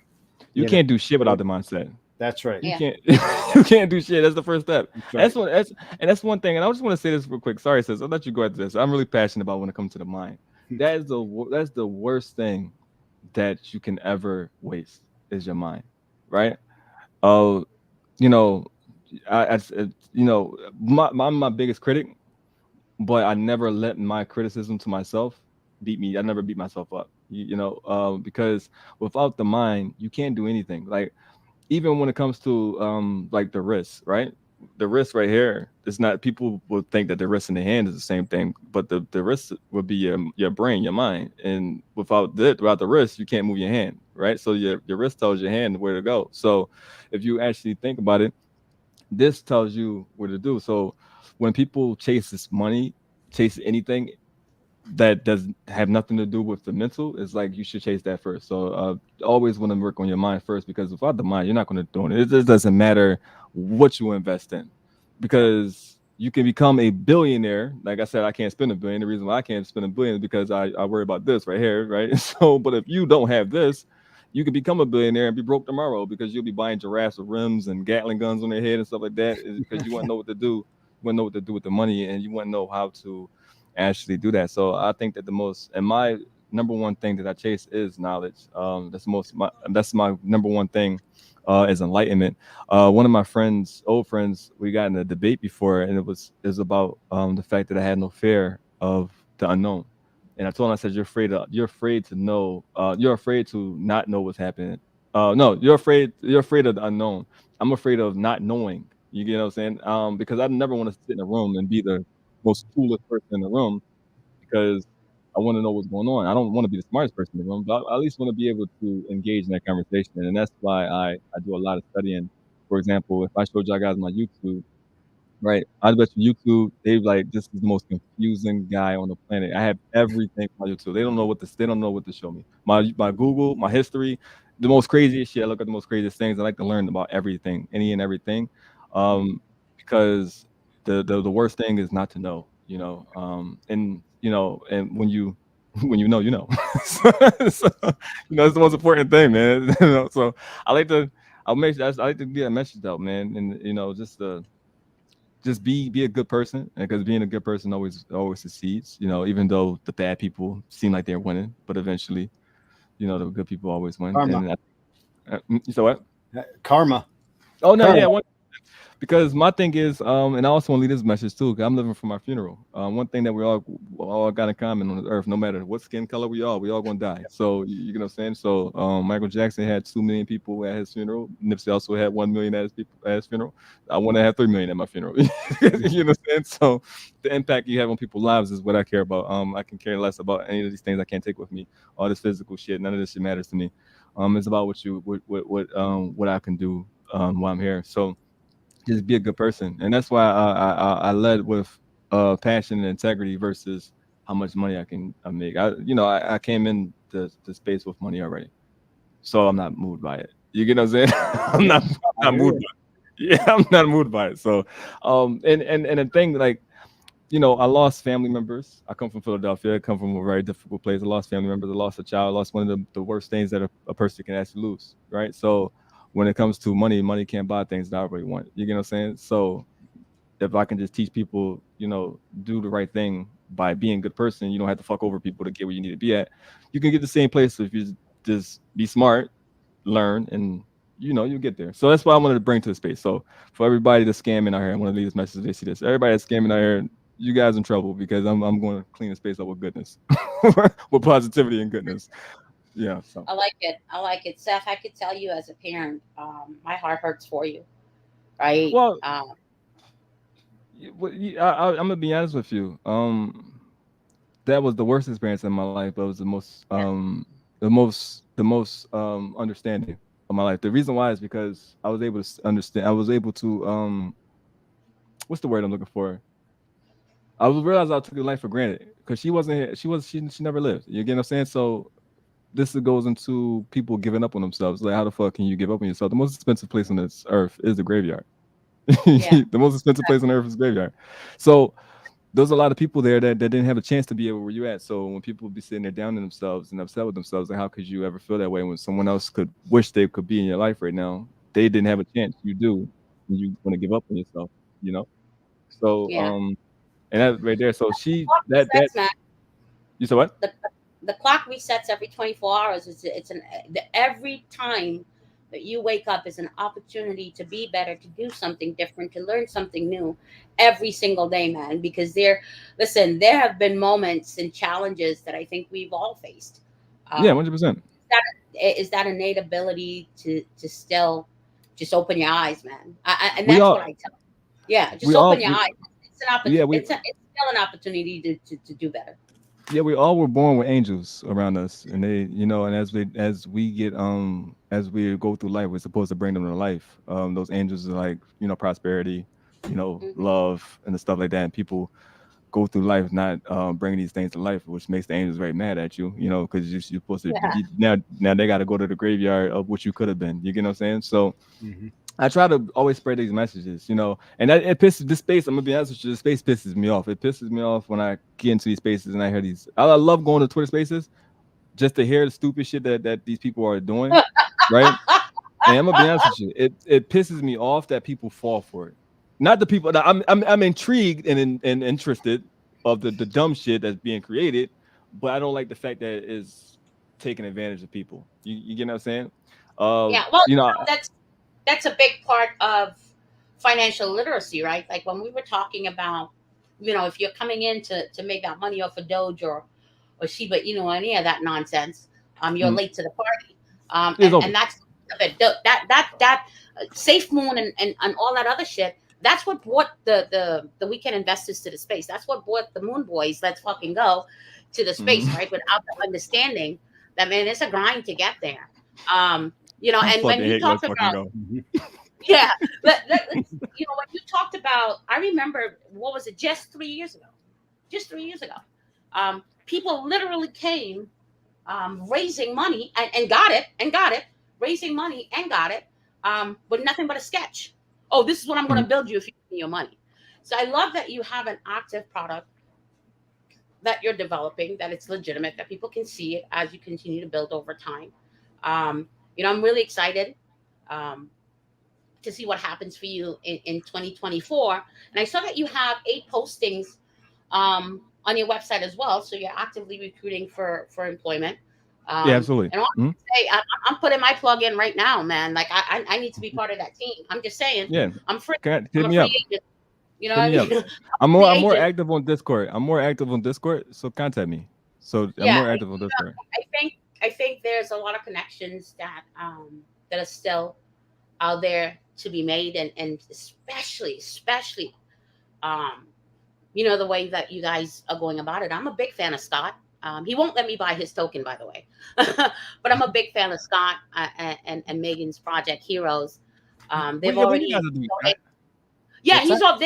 You You know, can't do shit so without the mindset. that's right. You Yeah. can't you can't do shit. That's the first step. That's right. That's one thing. And I just want to say this real quick. Sorry, sis. I'll let you go into this. I'm really passionate about when it comes to the mind. That's the worst thing that you can ever waste is your mind, right? Uh, you know, I'm my biggest critic, but I never let my criticism to myself beat me. I never beat myself up. Because without the mind, you can't do anything. Like even when it comes to like the wrist, right? The wrist right here, it's not people would think that the wrist and the hand is the same thing, but the wrist would be your brain, your mind. And without the wrist, you can't move your hand, right? So your wrist tells your hand where to go. So if you actually think about it, this tells you what to do. So when people chase this money, chase anything, that does have nothing to do with the mental, is like you should chase that first. So always want to work on your mind first, because without the mind, you're not going to do it. It just doesn't matter what you invest in, because you can become a billionaire. Like I said, I can't spend a billion. The reason why I can't spend a billion is because I worry about this right here, right? So, but if you don't have this, you can become a billionaire and be broke tomorrow, because you'll be buying giraffes with rims and Gatling guns on their head and stuff like that, because you want to know what to do. You want to know what to do with the money, and you want to know how to actually do that. So I think that the most and my number one thing that I chase is knowledge. That's my number one thing is enlightenment. One of my friends, old friends, we got in a debate before, and it was about the fact that I had no fear of the unknown. And I told him, I said, you're afraid to know, you're afraid to not know what's happening. No, you're afraid of the unknown. I'm afraid of not knowing. You get what I'm saying? Because I never want to sit in a room and be the most coolest person in the room, because I want to know what's going on. I don't want to be the smartest person in the room, but I at least want to be able to engage in that conversation. And that's why I do a lot of studying. For example, if I showed y'all guys my YouTube, right? I bet you YouTube, they like, this is the most confusing guy on the planet. I have everything on YouTube. They don't know what to show me. My Google, my history, the most craziest shit. I look at the most craziest things. I like to learn about everything, any and everything. Um, because the worst thing is not to know, and when you when you know. So, it's the most important thing, man. So I like to I like to get a message out, man, and just be a good person, because being a good person always succeeds. Even though the bad people seem like they're winning, but eventually, the good people always win. Karma. And you said what? Karma. Oh no, yeah. Karma. Because my thing is, and I also want to leave this message too, 'cause I'm living for my funeral. One thing that we all got in common on this earth, no matter what skin color we all gonna die. So you know what I'm saying. So Michael Jackson had 2 million people at his funeral. Nipsey also had 1 million at his funeral. I want to have 3 million at my funeral. You know what I'm saying. So the impact you have on people's lives is what I care about. I can care less about any of these things I can't take with me. All this physical shit, none of this shit matters to me. It's about what I can do while I'm here. So just be a good person, and that's why I led with passion and integrity versus how much money I make. I came in the space with money already, so I'm not moved by it. You get what I'm saying? I'm Yeah, not I I'm not hear moved. you. Yeah, I'm not moved by it. So, and the thing, like, I lost family members. I come from Philadelphia. I come from a very difficult place. I lost family members. I lost a child. I lost one of the worst things that a person can actually lose, right? So when it comes to money, money can't buy things that I really want. You get what I'm saying? So if I can just teach people, do the right thing by being a good person, you don't have to fuck over people to get where you need to be at. You can get the same place if you just be smart, learn, and you get there. So that's what I wanted to bring to the space. So for everybody that's scamming out here, I want to leave this message. They see this. Everybody that's scamming out here, you guys in trouble, because I'm going to clean the space up with goodness, with positivity and goodness. Yeah. So I like it. I like it. Seth, I could tell you as a parent, my heart hurts for you, right? well, I'm gonna be honest with you. That was the worst experience in my life, but it was the most understanding of my life. The reason why is because I was able to understand. I was able to what's the word I'm looking for? I was realized I took the life for granted, because she wasn't here. She never lived. You get what I'm saying? So this goes into people giving up on themselves. Like, how the fuck can you give up on yourself? The most expensive place on this earth is the graveyard. Yeah. The most expensive place on earth is the graveyard. So there's a lot of people there that didn't have a chance to be able where you at. So when people be sitting there down on themselves and upset with themselves, like how could you ever feel that way when someone else could wish they could be in your life right now? They didn't have a chance. You do. And you want to give up on yourself, you know? So Yeah. and that right there. So she Clock that resets, man. you said what? The clock resets every 24 hours. Every time that you wake up is an opportunity to be better, to do something different, to learn something new every single day, man. Because listen, there have been moments and challenges that I think we've all faced. Yeah, Um, 100%. is that innate ability to still just open your eyes, man. And We that's what all I tell. Yeah, we just all open your eyes. It's an yeah, opportunity. It's still an opportunity to do better. we all were born with angels around us, and they, and as we get as we go through life, we're supposed to bring them to life. Those angels are like, prosperity, Hmm. love and the stuff like that. And people go through life not bringing these things to life, which makes the angels very mad at you, because you're supposed to Yeah. now they got to go to the graveyard of what you could have been. You get what I'm saying? So Mhm. I try to always spread these messages, and it pisses this space. I'm gonna be honest with you, the space pisses me off. It pisses me off when I get into these spaces and I hear these. I love going to Twitter spaces just to hear the stupid shit that these people are doing, right? And I'm gonna be honest with you, it pisses me off that people fall for it. Not the people that I'm intrigued and interested of the dumb shit that's being created, but I don't like the fact that it is taking advantage of people. You get what I'm saying? Uh, Yeah. Well, you know, that's a big part of financial literacy, right? Like when we were talking about, if you're coming in to make that money off of Doge or Shiba Inu or any of that nonsense, you're mm, late to the party. it's And over. that's that Safe Moon and all that other shit. That's what brought the weekend investors to the space. That's what brought the Moon Boys, let's fucking go, to the space, Mhm. right? Without the understanding that, man, it's a grind to get there. I And when fucking you hate Let's talked fucking about, go. Mhm. yeah, when you talked about, I remember, what was it, just 3 years ago, people literally came, raising money and got it, raising money and got it, but nothing but a sketch. Oh, this is what I'm going to Mhm. build you if you give me your money. So I love that you have an active product that you're developing, that it's legitimate, that people can see it as you continue to build over time. Um, I'm really excited. Um, to see what happens for you in 2024. And I saw that you have 8 postings on your website as well. So you're actively recruiting for employment. Yeah, absolutely. And I want Mhm. to say, I'm putting my plug in right now, man. Like I need to be part of that team. I'm just saying, Yeah, I'm free. hit I'm a me up. free agent. You know Hit what I me mean? up. I'm I'm a more free I'm more agent. active on Discord. I'm more active on Discord, so contact me. So I'm Yeah, more active on Discord. I think there's a lot of connections that are still out there to be made, and especially um, the way that you guys are going about it. I'm a big fan of Scott. He won't let me buy his token, by the way, but I'm a big fan of Scott, and Megan's Project Heroes. Well, They've yeah, what you already guys are doing? donated. Yeah, What's he's that? all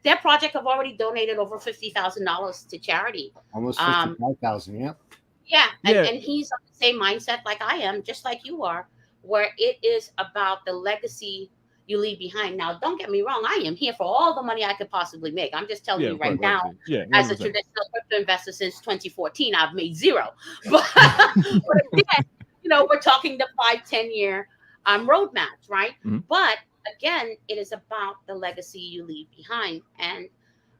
their project have already donated over $50,000 to charity. Almost Um, 55,000. Yep. yeah, and Yeah, and he's on the same mindset like I am, just like you are, where it is about the legacy you leave behind. Now, don't get me wrong, I am here for all the money I could possibly make. I'm just telling yeah, you of right course, now, obviously. Yeah, as a 100%. traditional crypto investor since 2014, I've made zero. But again, we're talking the 5, 10 year roadmaps, right? Mhm. But again, it is about the legacy you leave behind. And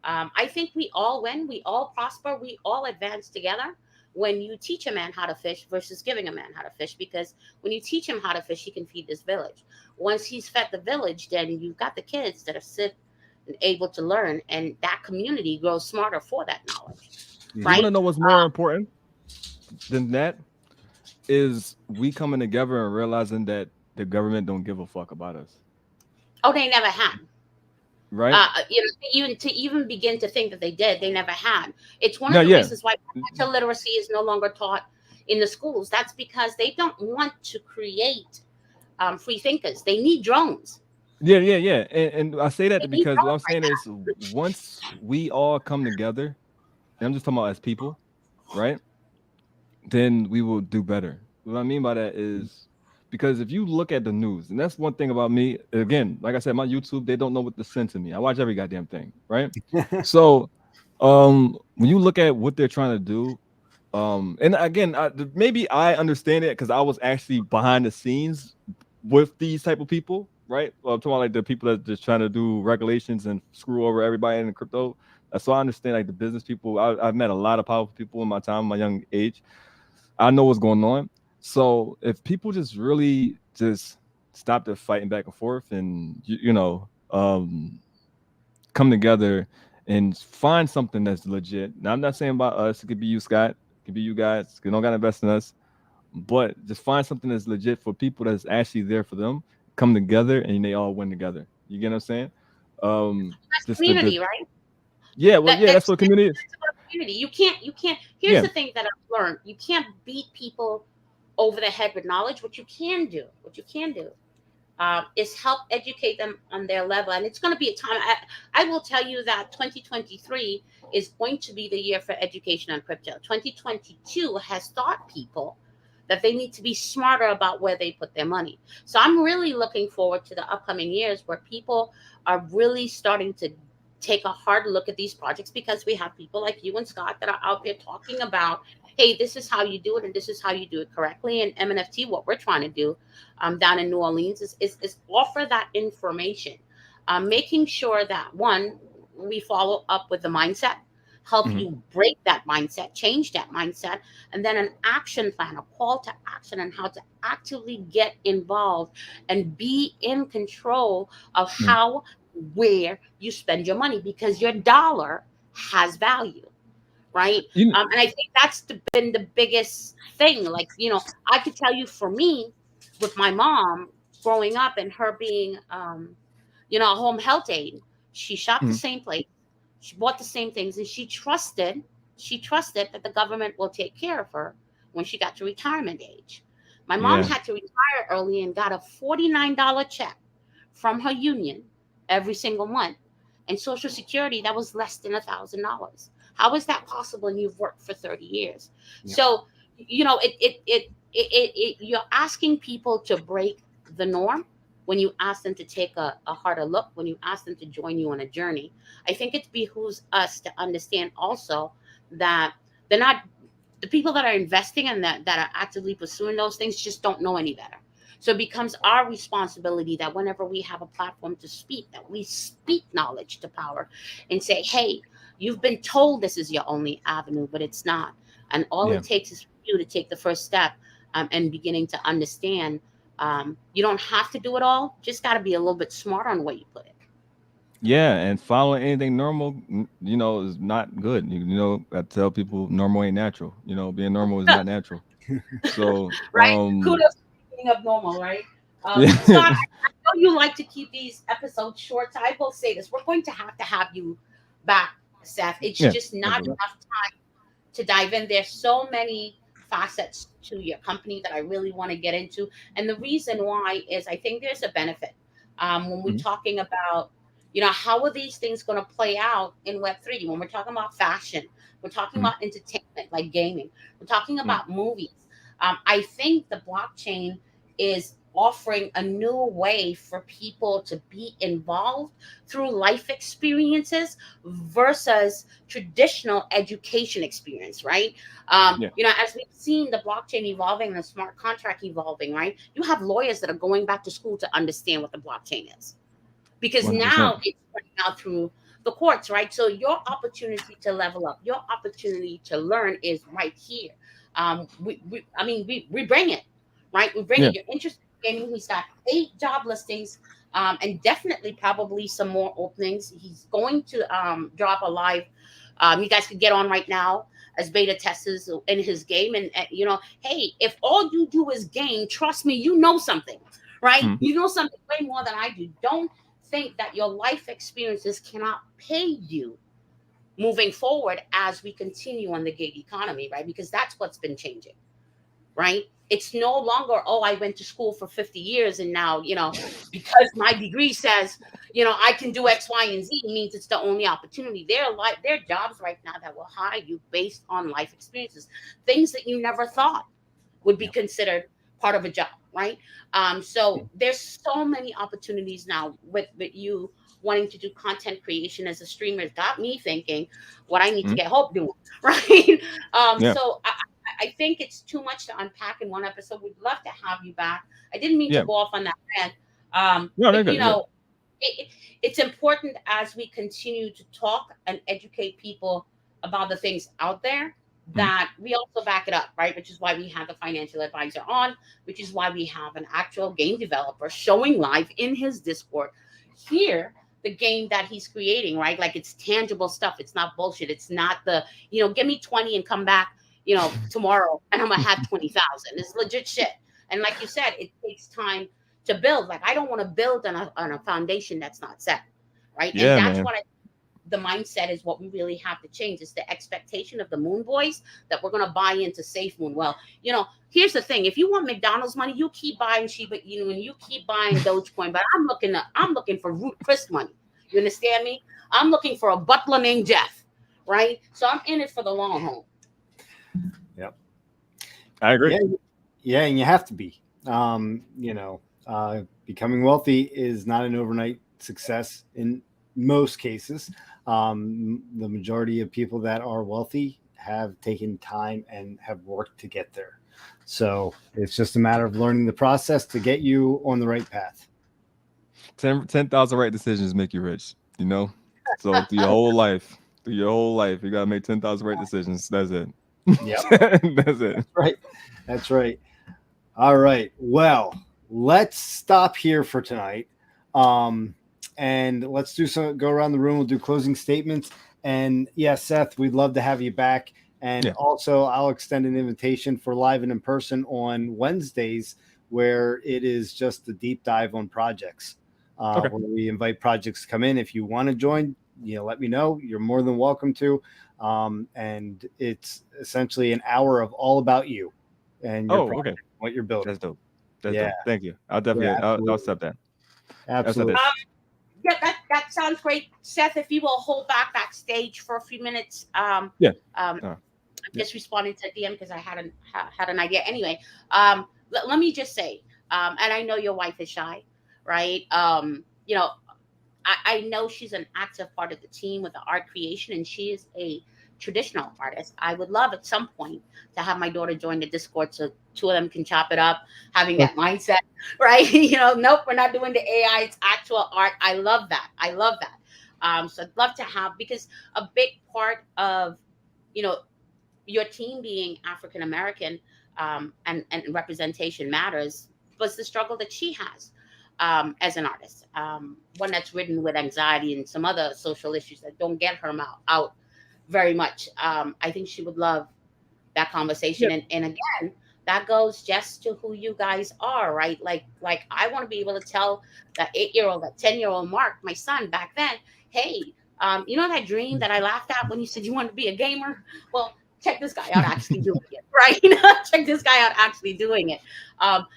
I think we all win, we all prosper, we all advance together when you teach a man how to fish versus giving a man how to fish. Because when you teach him how to fish, he can feed this village. Once he's fed the village, then you've got the kids that are sit and able to learn, and that community grows smarter for that knowledge, You want Mhm. right? to know what's more important than that is we coming together and realizing that the government don't give a fuck about us, Oh, they never had. right? To even begin to think that they did, they never had. It's one No, of the yeah, reasons why financial literacy is no longer taught in the schools. That's because they don't want to create free thinkers. They need drones. yeah, and I say They that need because what I'm drones right saying is once we all come together, and I'm just talking about as people, right? Then we will do better. what I mean by that is because if you look at the news, and that's one thing about me, again, like I said, my YouTube, they don't know what to send to me. I watch every goddamn thing, right? So when you look at what they're trying to do, and again, maybe I understand it because I was actually behind the scenes with these type of people, right? Well, I'm talking about like the people that just trying to do regulations and screw over everybody in the crypto. So I understand like the business people. I've met a lot of powerful people in my time, in my young age. I know what's going on. So if people just really just stop their fighting back and forth and come together and find something that's legit. Now I'm not saying about us. It could be you, Scott. It could be you guys. You don't gotta invest in us, but just find something that's legit for people that's actually there for them. Come together and they all win together. You get what I'm saying? That's Just the community, right? yeah, well, That yeah, that's that's what community is. that's about community. You can't. Here's Yeah. the thing that I've learned: you can't beat people over the head with knowledge. What you can do is help educate them on their level. And it's going to be a time. I will tell you that 2023 is going to be the year for education on crypto. 2022 has taught people that they need to be smarter about where they put their money. So I'm really looking forward to the upcoming years where people are really starting to take a hard look at these projects, because we have people like you and Scott that are out there talking about, hey, this is how you do it and this is how you do it correctly. And MNFT, what we're trying to do down in New Orleans is offer that information, making sure that one, we follow up with the mindset, help Mhm. you break that mindset, change that mindset, and then an action plan, a call to action, and how to actively get involved and be in control of Mhm. how, where you spend your money, because your dollar has value, right? You And I think been the biggest thing. Like, I could tell you, for me, with my mom growing up and her being, a home health aide, she shopped the mhm. same place, she bought the same things, and she trusted that the government will take care of her when she got to retirement age. My mom Yeah. had to retire early and got a $49 check from her union every single month. And Social Security, that was less than $1,000. How is that possible? And you've worked for 30 years. Yeah. So, you're asking people to break the norm when you ask them to take a harder look, when you ask them to join you on a journey. I think it behooves us to understand also that they're not, the people that are investing and that are actively pursuing those things just don't know any better. So it becomes our responsibility that whenever we have a platform to speak, that we speak knowledge to power and say, hey, you've been told this is your only avenue, but it's not. And all Yeah. it takes is for you to take the first step, and beginning to understand, you don't have to do it all, just got to be a little bit smart on where you put it. Yeah, and following anything normal, is not good. I tell people normal ain't natural. Being normal is not natural. So, Right? Kudos to being abnormal, right? Scott, yeah. I know you like to keep these episodes short, so I will say this. We're going to have you back, Seth. It's Yeah. just I'll not be back. enough time to dive in. There's so many facets to your company that I really want to get into. And the reason why is I think there's a benefit, when we're Mhm. talking about, how are these things going to play out in Web3? When we're talking about fashion, we're talking Mhm. about entertainment like gaming, we're talking Mhm. about movies. I think the blockchain is offering a new way for people to be involved through life experiences versus traditional education experience, right? Yeah. As we've seen the blockchain evolving and the smart contract evolving, right? You have lawyers that are going back to school to understand what the blockchain is, because 100%. now it's running out through the courts, right? So your opportunity to level up, your opportunity to learn is right here. We bring it, right? We bring Yeah. it. You're interested in gaming. He's got 8 job listings, and definitely probably some more openings. He's going to drop a live. You guys can get on right now as beta testers in his game, and hey, if all you do is game, trust me, you know something, right? Mhm. You know something way more than I do. Don't think that your life experiences cannot pay you moving forward as we continue on the gig economy, right? Because that's what's been changing, right? It's no longer, oh, I went to school for 50 years and now, because my degree says, I can do X, Y, and Z, means it's the only opportunity. There are jobs right now that will hire you based on life experiences, things that you never thought would be Yep. considered part of a job, right? So there's so many opportunities now with you wanting to do content creation as a streamer. It got me thinking what I need to Mhm. get help doing, right? Yeah. So I think it's too much to unpack in one episode. We'd love to have you back. I didn't mean to Yeah. go off on that rant. No, they're But good. Good. it's important as we continue to talk and educate people about the things out there Mhm. that we also back it up, right? Which is why we have the financial advisor on, which is why we have an actual game developer showing live in his Discord here the game that he's creating, right? Like it's tangible stuff. It's not bullshit. It's not give me 20 and come back, tomorrow and I'm gonna have 20,000. It's legit shit. And like you said, it takes time to build. Like I don't want to build on a foundation that's not set, right? And Yeah, that's man. what the mindset is what we really have to change. It's the expectation of the Moon Boys that we're going to buy into Safe Moon. Well, here's the thing: if you want McDonald's money, you keep buying Shiba Inu and you keep buying Dogecoin. But I'm looking for Root Chris money. You understand me? I'm looking for a butler named Jeff, right? So I'm in it for the long haul. Yep. I agree. Yeah. Yeah. And you have to be. Becoming wealthy is not an overnight success in most cases. The majority of people that are wealthy have taken time and have worked to get there. So it's just a matter of learning the process to get you on the right path. 10,000 right decisions make you rich. You know, so through your whole life, you gotta make 10,000 right decisions. That's it. Yep. That's it. Right. That's right. All right. Well, let's stop here for tonight. And let's go around the room. We'll do closing statements. And yeah, Seth, we'd love to have you back. And Yeah. also, I'll extend an invitation for live and in person on Wednesdays, where it is just a deep dive on projects, Okay. where we invite projects to come in. If you want to join, let me know. You're more than welcome to. And it's essentially an hour of all about you and your Oh, project, okay. what you're building. That's dope. That's Yeah, dope. Thank you. I'll yeah, definitely. I'll absolutely, accept that. I'll accept absolutely. it. Yeah, that sounds great, Seth. If you will hold backstage for a few minutes, Yeah. I'm Uh, Yeah. just responding to DM because I had an idea. Anyway, let me just say, and I know your wife is shy, right? I know she's an active part of the team with the art creation, and she is a traditional artist. I would love at some point to have my daughter join the Discord so two of them can chop it up, having that mindset, right? Nope, we're not doing the AI, it's actual art. I love that. I love that. So I'd love to have, because a big part of, you know, your team being African American, and representation matters, was the struggle that she has, as an artist. One that's ridden with anxiety and some other social issues that don't get her out very much. I think she would love that yeah. conversation. And again, that goes just to who you guys are, right? Like I want to be able to tell that 8-year-old, that 10-year-old Mark, my son back then, hey, that dream that I laughed at when you said you wanted to be a gamer? Well, check this guy out actually doing it, right? Check this guy out actually doing it.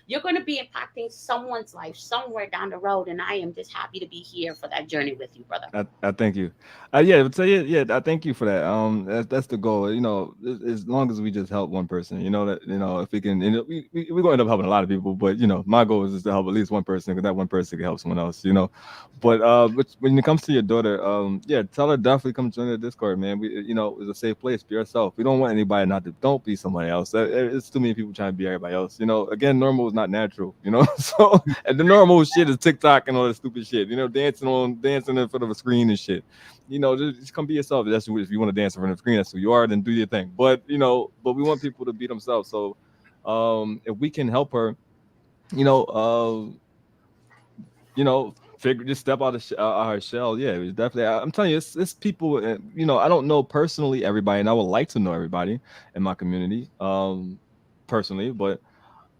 You're going to be impacting someone's life somewhere down the road, and I am just happy to be here for that journey with you, brother. I thank you. Yeah, so yeah, I thank you for that. That's the goal. As long as we just help one person, if we can, we're going to end up helping a lot of people. But my goal is just to help at least one person, because that one person can help someone else. But when it comes to your daughter, yeah, tell her definitely come join the Discord, man. It's a safe place. Be yourself. We don't want anybody not to. Don't be somebody else. It's too many people trying to be everybody else. Again, normal is not natural. So and the normal shit is TikTok and all that stupid shit. Dancing in front of a screen and shit. Just come be yourself. If you want to dance in front of a screen, that's who you are. Then do your thing. But we want people to be themselves. So, if we can help her, you know, figure just step out of her shell. Yeah, it's definitely. I'm telling you, it's people. I don't know personally everybody, and I would like to know everybody in my community, personally, but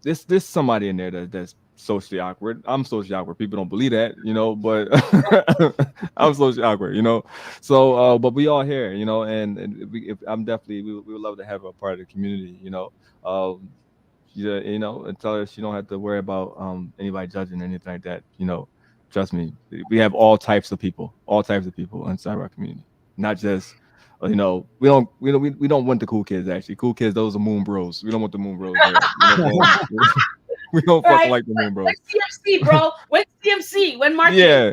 there's somebody in there that's socially awkward. I'm socially awkward. People don't believe that, but I'm socially awkward, So, but we all here, and if I'm definitely we would love to have her a part of the community, Um, yeah, and tell her she don't have to worry about anybody judging or anything like that. Trust me, we have all types of people inside our community, not just You know, we don't want the cool kids. Actually, cool kids, those are moon bros. We don't want the moon bros here. You know what I'm saying? We don't fucking Right? like the moon When bros. CMC, bro? When CMC? When marketing? Yeah,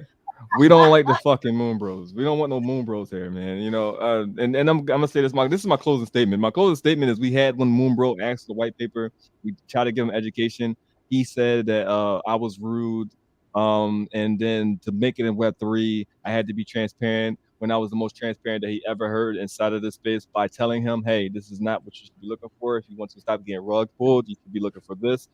we don't like the fucking moon bros. We don't want no moon bros here, man. You know, and I'm gonna say this. This is my closing statement. My closing statement is: we had one moon bro ask the white paper. We tried to give him education. He said that I was rude. And then to make it in Web3, I had to be transparent. When I was the most transparent that he ever heard inside of this space by telling him, "Hey, this is not what you should be looking for. If you want to stop getting rug pulled, you should be looking for this."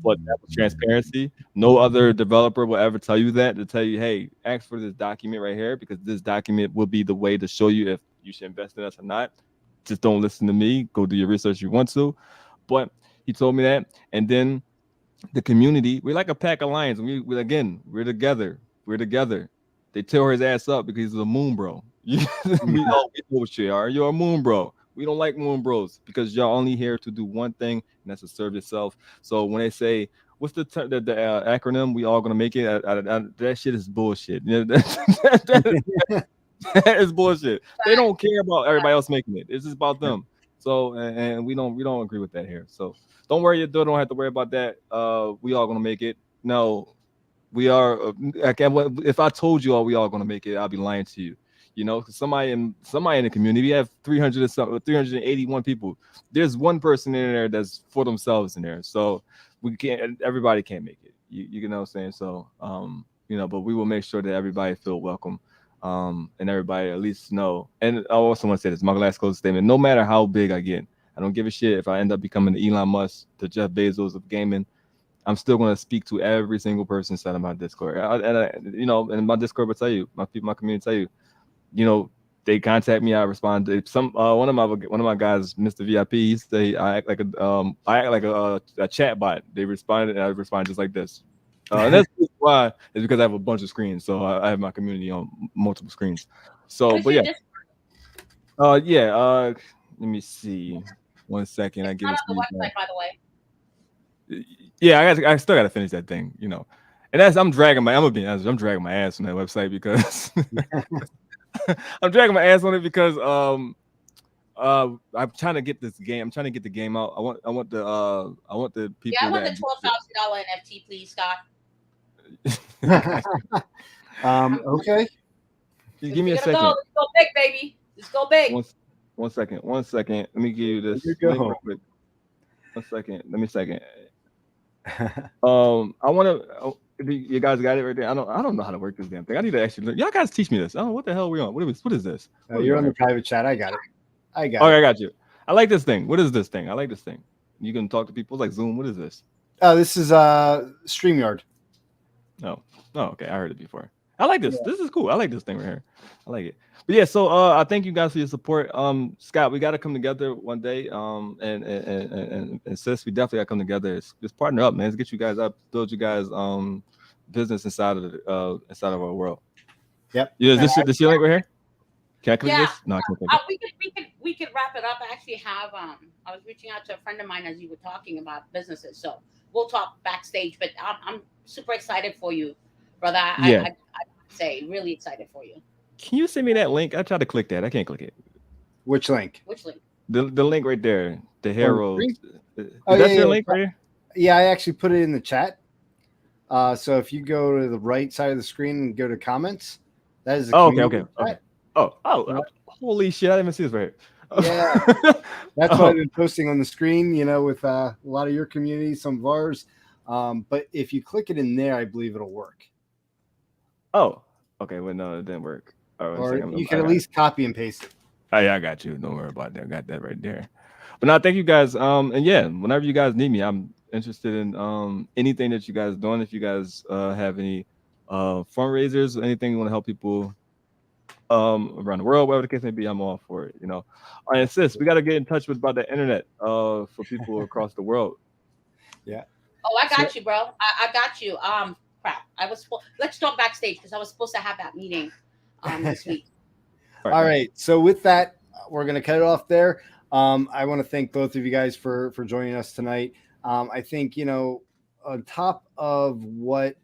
But that was transparency. No other developer will ever tell you that, to tell you, hey, ask for this document right here, because this document will be the way to show you if you should invest in us or not. Just don't listen to me. Go do your research if you want to. But he told me that. And then the community, we're like a pack of lions. We again, we're together. We're together. They tore his ass up because he's a moon bro. We know what you are. You're a moon bro. We don't like moon bros because y'all only here to do one thing, and that's to serve yourself. So when they say, what's the acronym? We all gonna make it. That shit is bullshit. You know, that is bullshit. They don't care about everybody else making it. It's just about them. So and we don't agree with that here. So don't worry, you don't have to worry about that. We all gonna make it. No, we are. If I told you all we all gonna make it, I'll be lying to you. You know, 'cause somebody in the community, we have 300 or something, 381 people. There's one person in there that's for themselves in there. So we can't. Everybody can't make it. You know what I'm saying? So you know, but we will make sure that everybody feel welcome. And everybody at least know. And I also want to say this: my last closing statement. No matter how big I get, I don't give a shit if I end up becoming the Elon Musk, the Jeff Bezos of gaming. I'm still going to speak to every single person inside of my Discord. You know, and my Discord will tell you, my people, my community tell you, you know, they contact me, I respond. Some one of my guys, Mr. VIP, he say I act like a chat bot. They responded, and I respond just like this. And that's why is because I have a bunch of screens, so I have my community on multiple screens. So, What's but your yeah, Discord? yeah. Let me see. 1 second, I It's give not it on to the you. website, by the way. Yeah, I still got to finish that thing, you know. And I'm gonna be honest, I'm dragging my ass on that website because I'm dragging my ass on it because I'm trying to get this game. I'm trying to get the game out. I want the Yeah, I people want the that $12,000 NFT, please, Scott. Okay. Just If give me we're a gonna go, second. let's go big, baby. Let's go big. One, 1 second. 1 second. Let me give you You this link go. real quick. 1 second. Let me second. I want to. You guys got it right there. I don't know how to work this damn thing. I need to actually learn. Y'all guys teach me this. Oh, what the hell are we on? What is this? What are we You're on on the here? private chat. I got it. I got Okay, it. I got you. I like this thing. What is this thing? I like this thing. You can talk to people like Zoom. What is this? Oh, this is StreamYard. No. Oh, okay. I heard it before. I like this. This is cool. I like this thing right here. I like it. But yeah, so I thank you guys for your support. Scott, we gotta come together one day. And sis, we definitely gotta come together. Let's partner up, man. Let's get you guys up, build you guys business inside of our world. Yep. Yeah, is this your link right here? Can I click Yeah, this? No, I can't click it. we could wrap it up. I actually have I was reaching out to a friend of mine as you were talking about businesses, so we'll talk backstage. But I'm super excited for you, brother. Yeah. I say really excited for you. Can you send me that link? I tried to click that. I can't click it. Which link? Which link? The link right there. The On the Herald. screen? Is Oh, that yeah, your yeah. link right here? Yeah, I actually put it in the chat. So if you go to the right side of the screen and go to comments, that is the Oh, okay. community chat. Holy shit! I didn't even see this right here. Yeah. That's what Oh. I've been posting on the screen, you know, with a lot of your community, some of ours. But if you click it in there, I believe it'll work. Oh, okay. Well, no, it didn't work. Oh, Or you can at least copy and paste it. Oh, yeah, I got you. Don't worry about that. I got that right there. But no, thank you guys. And yeah, whenever you guys need me, I'm interested in anything that you guys doing. If you guys have any fundraisers or anything you want to help people around the world, whatever the case may be, I'm all for it. You know, I insist we got to get in touch with about the internet for people across the world. Yeah. Oh, I got you, bro. I got you. Crap. Let's talk backstage because I was supposed to have that meeting this week. All right. So with that, we're going to cut it off there. I want to thank both of you guys for joining us tonight. I think, you know, on top of what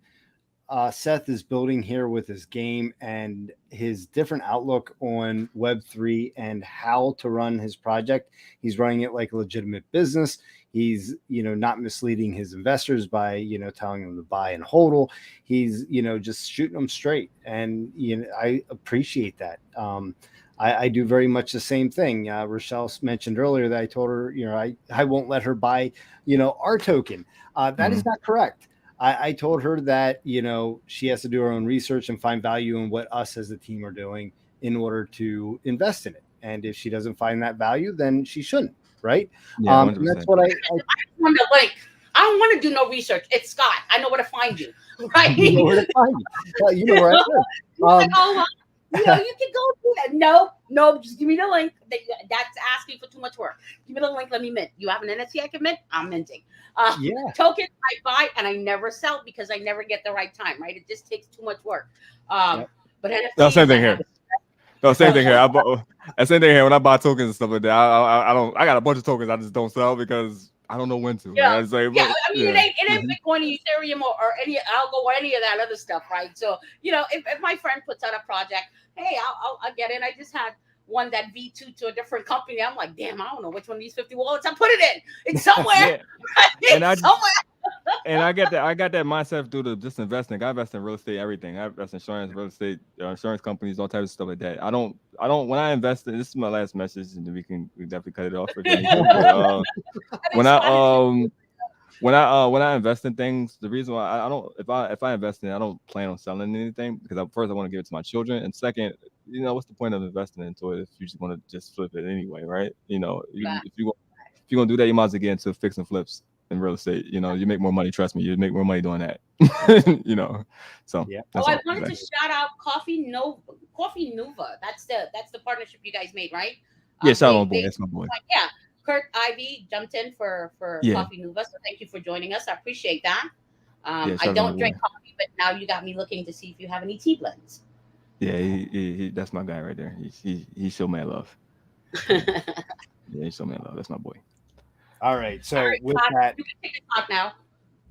Seth is building here with his game and his different outlook on Web3 and how to run his project. He's running it like a legitimate business. He's, not misleading his investors by, telling them to buy and hodl. He's, just shooting them straight. And, I appreciate that. I do very much the same thing. Rochelle mentioned earlier that I told her, I won't let her buy, our token. That is not correct. I told her that, she has to do her own research and find value in what us as a team are doing in order to invest in it. And if she doesn't find that value, then she shouldn't. Right. Yeah, And that's what I want to link. I don't want to do no research. It's Scott. I know where to find you. Right. You know where to find me. You know where I live. You can go do that. No, just give me the link. That's asking for too much work. Give me the link. Let me mint. You have an NFT I can mint? I'm minting. Tokens I buy and I never sell because I never get the right time. Right? It just takes too much work. But NFTs, no, same thing here. No, same thing here. Same thing here. When I buy tokens and stuff like that, I don't. I got a bunch of tokens I just don't sell because I don't know when to. Yeah, right? Like, it ain't Bitcoin, Ethereum, or any algo or any of that other stuff, right? So if my friend puts out a project, hey, I'll get it. I just had one that V2 to a different company. I'm like, damn, I don't know which one of these 50 wallets I put it in. It's somewhere. It's somewhere. And I got that mindset through just investing. I invest in real estate, everything. I invest in insurance, real estate, insurance companies, all types of stuff like that. I don't. When I invest in, this is my last message, and then we definitely cut it off. When I invest in things, the reason why I don't, if I invest in it, I don't plan on selling anything because first I want to give it to my children, and second, what's the point of investing into it if you just want to just flip it anyway, right? If you're gonna do that, you might as well get into fix and flips in real estate. You make more money. Trust me, you make more money doing that. So yeah. I wanted to shout out Coffee Nuva. That's the partnership you guys made, right? Yeah, shout out my boy. That's my boy. Yeah. Kurt Ivy jumped in for Coffee Nuva, so thank you for joining us. I appreciate that. I don't drink coffee, but now you got me looking to see if you have any tea blends. Yeah, he that's my guy right there. He show man love. Yeah, he show man love. That's my boy. All right. So with Todd, that, you can take the talk now.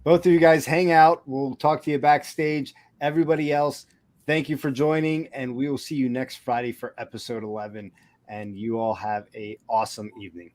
Both of you guys hang out. We'll talk to you backstage. Everybody else, thank you for joining, and we will see you next Friday for episode 11. And you all have an awesome evening.